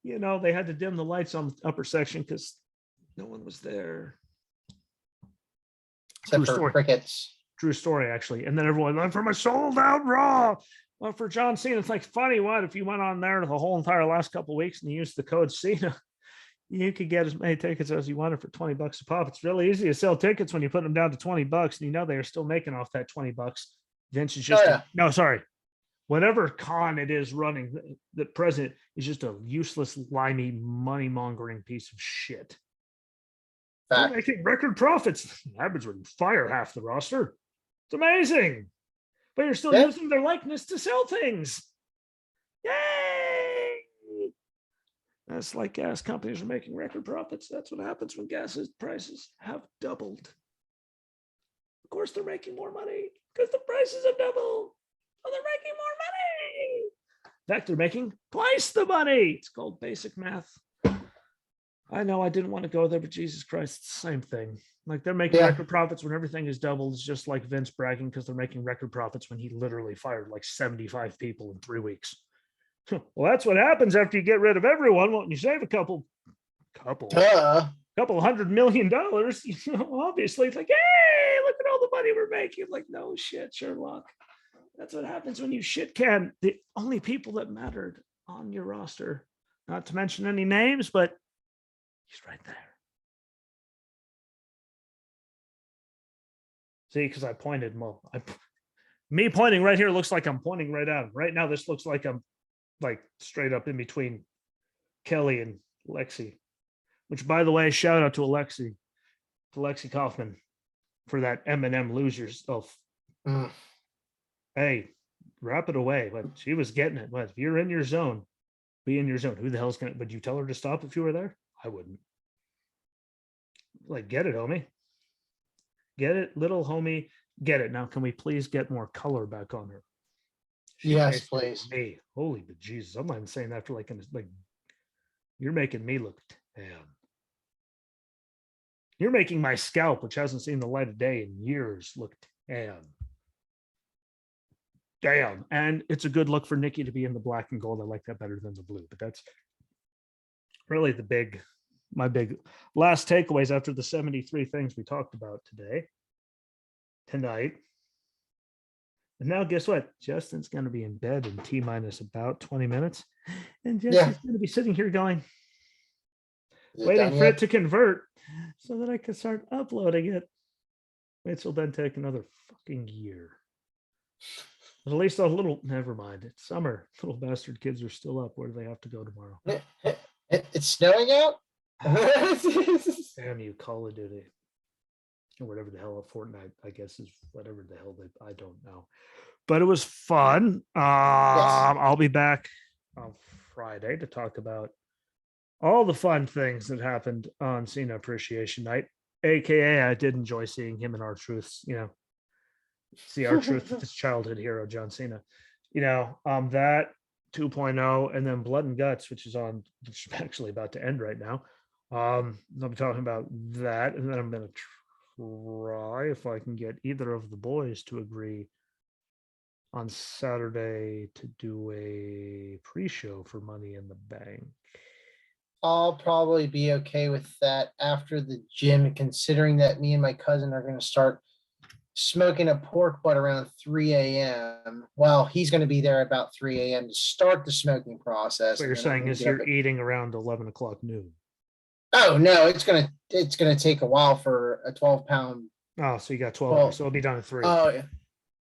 they had to dim the lights on the upper section because no one was there. Except for crickets. True story, actually. And then everyone went for my sold out Raw. Well, for John Cena, it's like, funny what, if you went on there the whole entire last couple of weeks and you used the code Cena, you could get as many tickets as you wanted for $20 a pop. It's really easy to sell tickets when you put them down to $20 and they are still making off that $20. Vince is just whatever con it is running, the president is just a useless, limey, money-mongering piece of shit. They're making record profits. Average would fire half the roster. It's amazing. But you're still using their likeness to sell things. Yay! That's like gas companies are making record profits. That's what happens when gas prices have doubled. Of course, they're making more money because the prices have doubled. Oh, they're making more money. In fact, they're making twice the money. It's called basic math. I know I didn't want to go there, but Jesus Christ, it's the same thing. Like they're making record profits when everything is doubled. It's just like Vince bragging because they're making record profits when he literally fired like 75 people in 3 weeks. Well, that's what happens after you get rid of everyone. Well, you save a couple $100 million. Obviously, it's like, hey, look at all the money we're making. Like, no shit, Sherlock. That's what happens when you shit can the only people that mattered on your roster. Not to mention any names, but he's right there. See, because I pointed, me pointing right here looks like I'm pointing right at him. Right now, this looks like I'm like straight up in between Kelly and Lexi, which, by the way, shout out to Lexi Kaufman for that Eminem Lose Yourself. Hey, wrap it away. But she was getting it. But if you're in your zone, be in your zone. Who the hell's gonna? Would you tell her to stop if you were there? I wouldn't. Like, get it, homie. Get it, little homie. Get it. Now, can we please get more color back on her? Yes, please. Me, holy but Jesus! I'm not even saying that for like you're making me look damn. You're making my scalp, which hasn't seen the light of day in years, look damn. And it's a good look for Nikki to be in the black and gold. I like that better than the blue, but that's really my big last takeaways after the 73 things we talked about tonight. And now guess what? Justin's going to be in bed in T-minus about 20 minutes. And Justin's going to be sitting here going, waiting for it to convert so that I can start uploading it. Which will then take another fucking year. But at least never mind. It's summer. Little bastard kids are still up. Where do they have to go tomorrow? It's snowing out? Damn you, Call of Duty. Or whatever the hell Fortnite, I guess, is whatever the hell I don't know. But it was fun. I'll be back on Friday to talk about all the fun things that happened on Cena Appreciation Night. AKA, I did enjoy seeing him and R-Truth's, see R-Truth with his childhood hero, John Cena. That 2.0 and then Blood and Guts, which is actually about to end right now. I'm talking about that, and then I'm going to try if I can get either of the boys to agree on Saturday to do a pre-show for Money in the Bank. I'll probably be okay with that after the gym, considering that me and my cousin are going to start smoking a pork butt around 3 a.m. Well, he's going to be there about 3 a.m. to start the smoking process. What you're saying is you're eating around 11 o'clock noon. Oh no, it's gonna take a while for a 12-pound. Oh, so you got 12 hours. So it'll be done at 3. Oh yeah.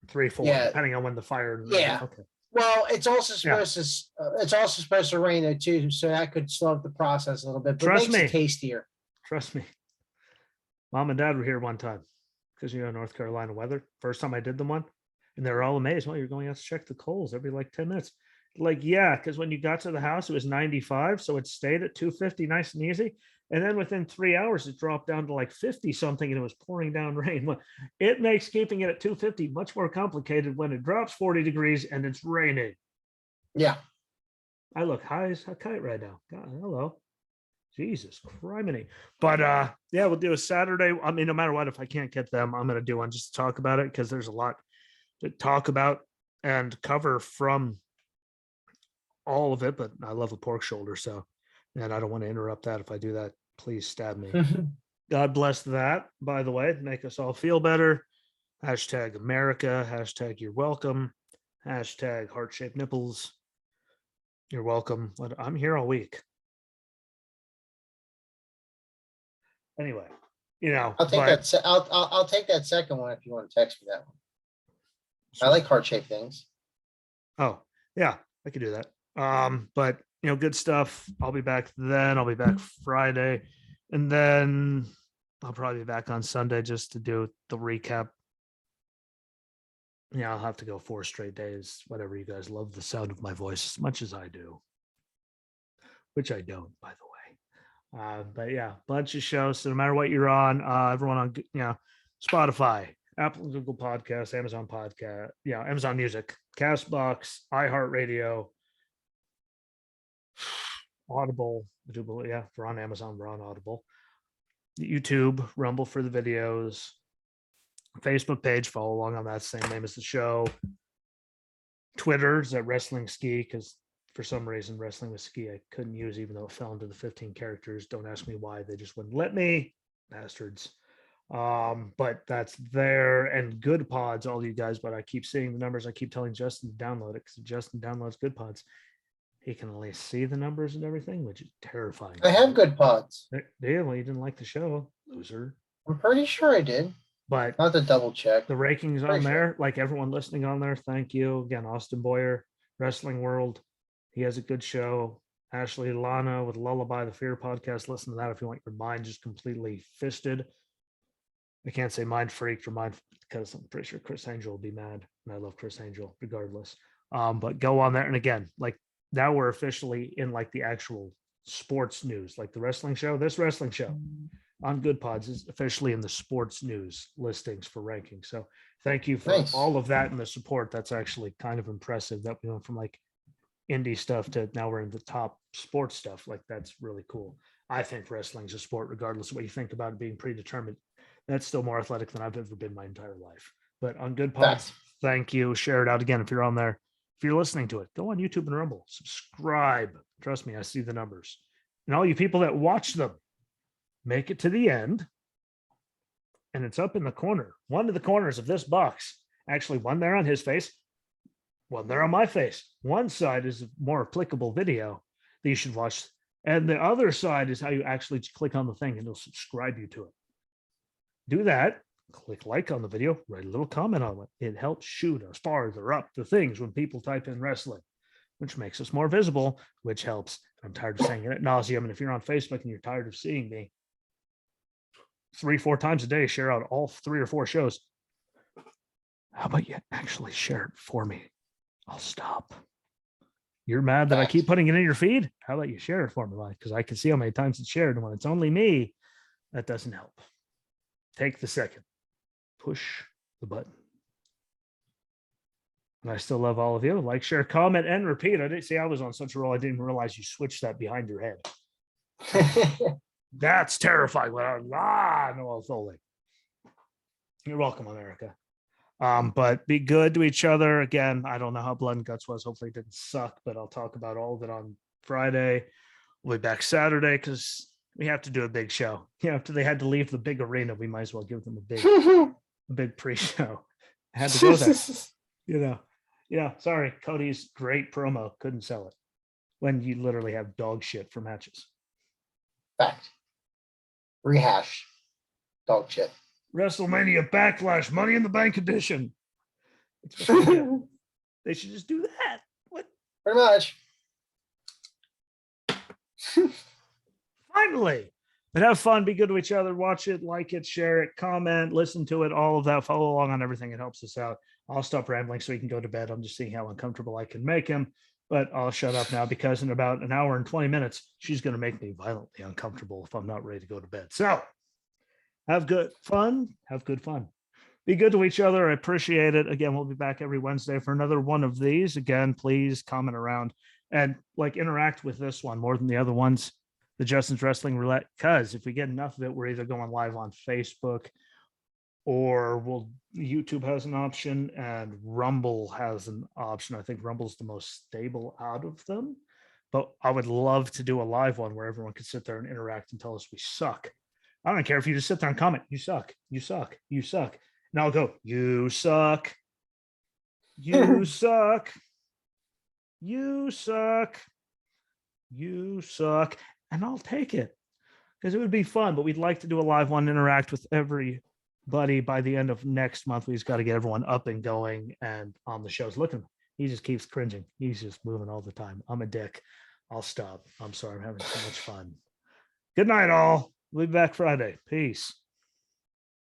3, 4, depending on when the fire. Yeah. Okay. Well, it's also supposed to rain though too, so that could slow up the process a little bit. But Trust makes me. it tastier. Trust me. Mom and Dad were here one time because North Carolina weather. First time I did them one, and they were all amazed. Well, you're going out to check the coals every like 10 minutes. Like, yeah, because when you got to the house, it was 95, so it stayed at 250, nice and easy. And then within 3 hours, it dropped down to like 50 something, and it was pouring down rain. It makes keeping it at 250 much more complicated when it drops 40 degrees and it's raining. Yeah. I look high as a kite right now. God, hello. Jesus criminy. But yeah, we'll do a Saturday. I mean, no matter what, if I can't get them, I'm going to do one just to talk about it because there's a lot to talk about and cover from all of it. But I love a pork shoulder, so, and I don't want to interrupt that. If I do that, please stab me. God bless that, by the way, make us all feel better. Hashtag America, hashtag you're welcome, hashtag heart-shaped nipples. You're welcome. I'm here all week. Anyway, I'll take that. I'll take that second one if you want to text me that one. I like heart-shaped things. Oh yeah, I could do that. But good stuff. I'll be back then. I'll be back Friday, and then I'll probably be back on Sunday just to do the recap. Yeah, I'll have to go 4 straight days. Whatever, you guys love the sound of my voice as much as I do, which I don't, by the way. But yeah, bunch of shows. So no matter what you're on, everyone on Spotify, Apple, Google Podcasts, Amazon Podcast, Amazon Music, Castbox, iHeartRadio, Audible. If we're on Amazon, we're on Audible. YouTube, Rumble for the videos, Facebook page, follow along on that, same name as the show. Twitter is at Wrestling Ski, because for some reason Wrestling with Ski I couldn't use, even though it fell into the 15 characters. Don't ask me why, they just wouldn't let me, bastards. But that's there. And Good Pods, all you guys, but I keep seeing the numbers. I keep telling Justin to download it because Justin downloads Good Pods. He can only see the numbers and everything, which is terrifying. I have Good Pods. Yeah, well, you didn't like the show, loser. I'm pretty sure I did. But not to double check. The rankings on there, like everyone listening on there, thank you. Again, Austin Boyer, Wrestling World. He has a good show. Ashley Lana with Lullaby, the Fear podcast. Listen to that if you want your mind just completely fisted. I can't say mind freaked or mind, because I'm pretty sure Chris Angel will be mad. And I love Chris Angel regardless. But go on there. And again, like now we're officially in like the actual sports news, like the wrestling show. This wrestling show on Good Pods is officially in the sports news listings for ranking. So thank you for all of that and the support. That's actually kind of impressive that we went from like indie stuff to now we're in the top sports stuff. Like that's really cool. I think wrestling's a sport, regardless of what you think about it being predetermined. That's still more athletic than I've ever been my entire life. But on Good Pods, thank you. Share it out again if you're on there. If you're listening to it, go on YouTube and Rumble. Subscribe. Trust me, I see the numbers. And all you people that watch them, make it to the end. And it's up in the corner. One of the corners of this box. Actually, one there on his face. One there on my face. One side is a more applicable video that you should watch. And the other side is how you actually click on the thing and it'll subscribe you to it. Do that. Click like on the video. Write a little comment on it. It helps shoot us farther up the things when people type in wrestling, which makes us more visible, which helps. I'm tired of saying it at nauseum. And if you're on Facebook and you're tired of seeing me 3-4 times a day, share out all 3 or 4 shows. How about you actually share it for me? I'll stop. You're mad that I keep putting it in your feed? How about you share it for me? Because I can see how many times it's shared. And when it's only me, that doesn't help. Take the second. Push the button. And I still love all of you. Like, share, comment, and repeat. I didn't see I was on such a roll. I didn't realize you switched that behind your head. That's terrifying. No, Foley. You're welcome, America. But be good to each other. Again, I don't know how Blood and Guts was. Hopefully it didn't suck, but I'll talk about all of it on Friday. We'll be back Saturday because we have to do a big show. After they had to leave the big arena, we might as well give them a big a big pre-show. I had to go there. You know, yeah. Sorry, Cody's great promo couldn't sell it when you literally have dog shit for matches. Fact. Rehash. Dog shit. WrestleMania Backlash Money in the Bank edition. It's what they do. They should just do that. What? Pretty much. Finally. But have fun, be good to each other, watch it, like it, share it, comment, listen to it, all of that, follow along on everything. It helps us out. I'll stop rambling so he can go to bed. I'm just seeing how uncomfortable I can make him, but I'll shut up now because in about an hour and 20 minutes, she's going to make me violently uncomfortable if I'm not ready to go to bed. So have good fun. Have good fun. Be good to each other. I appreciate it. Again, we'll be back every Wednesday for another one of these. Again, please comment around and like interact with this one more than the other ones. The Justin's Wrestling Roulette, because if we get enough of it, we're either going live on Facebook or YouTube has an option and Rumble has an option. I think Rumble's the most stable out of them, but I would love to do a live one where everyone could sit there and interact and tell us we suck. I don't care if you just sit there and comment, you suck, you suck, you suck. And I'll go, you suck, you suck, you suck, you suck. And I'll take it because it would be fun, but we'd like to do a live one, interact with everybody by the end of next month. We just got to get everyone up and going and on the shows. Look at him. He just keeps cringing. He's just moving all the time. I'm a dick. I'll stop. I'm sorry. I'm having so much fun. Good night, all. We'll be back Friday. Peace.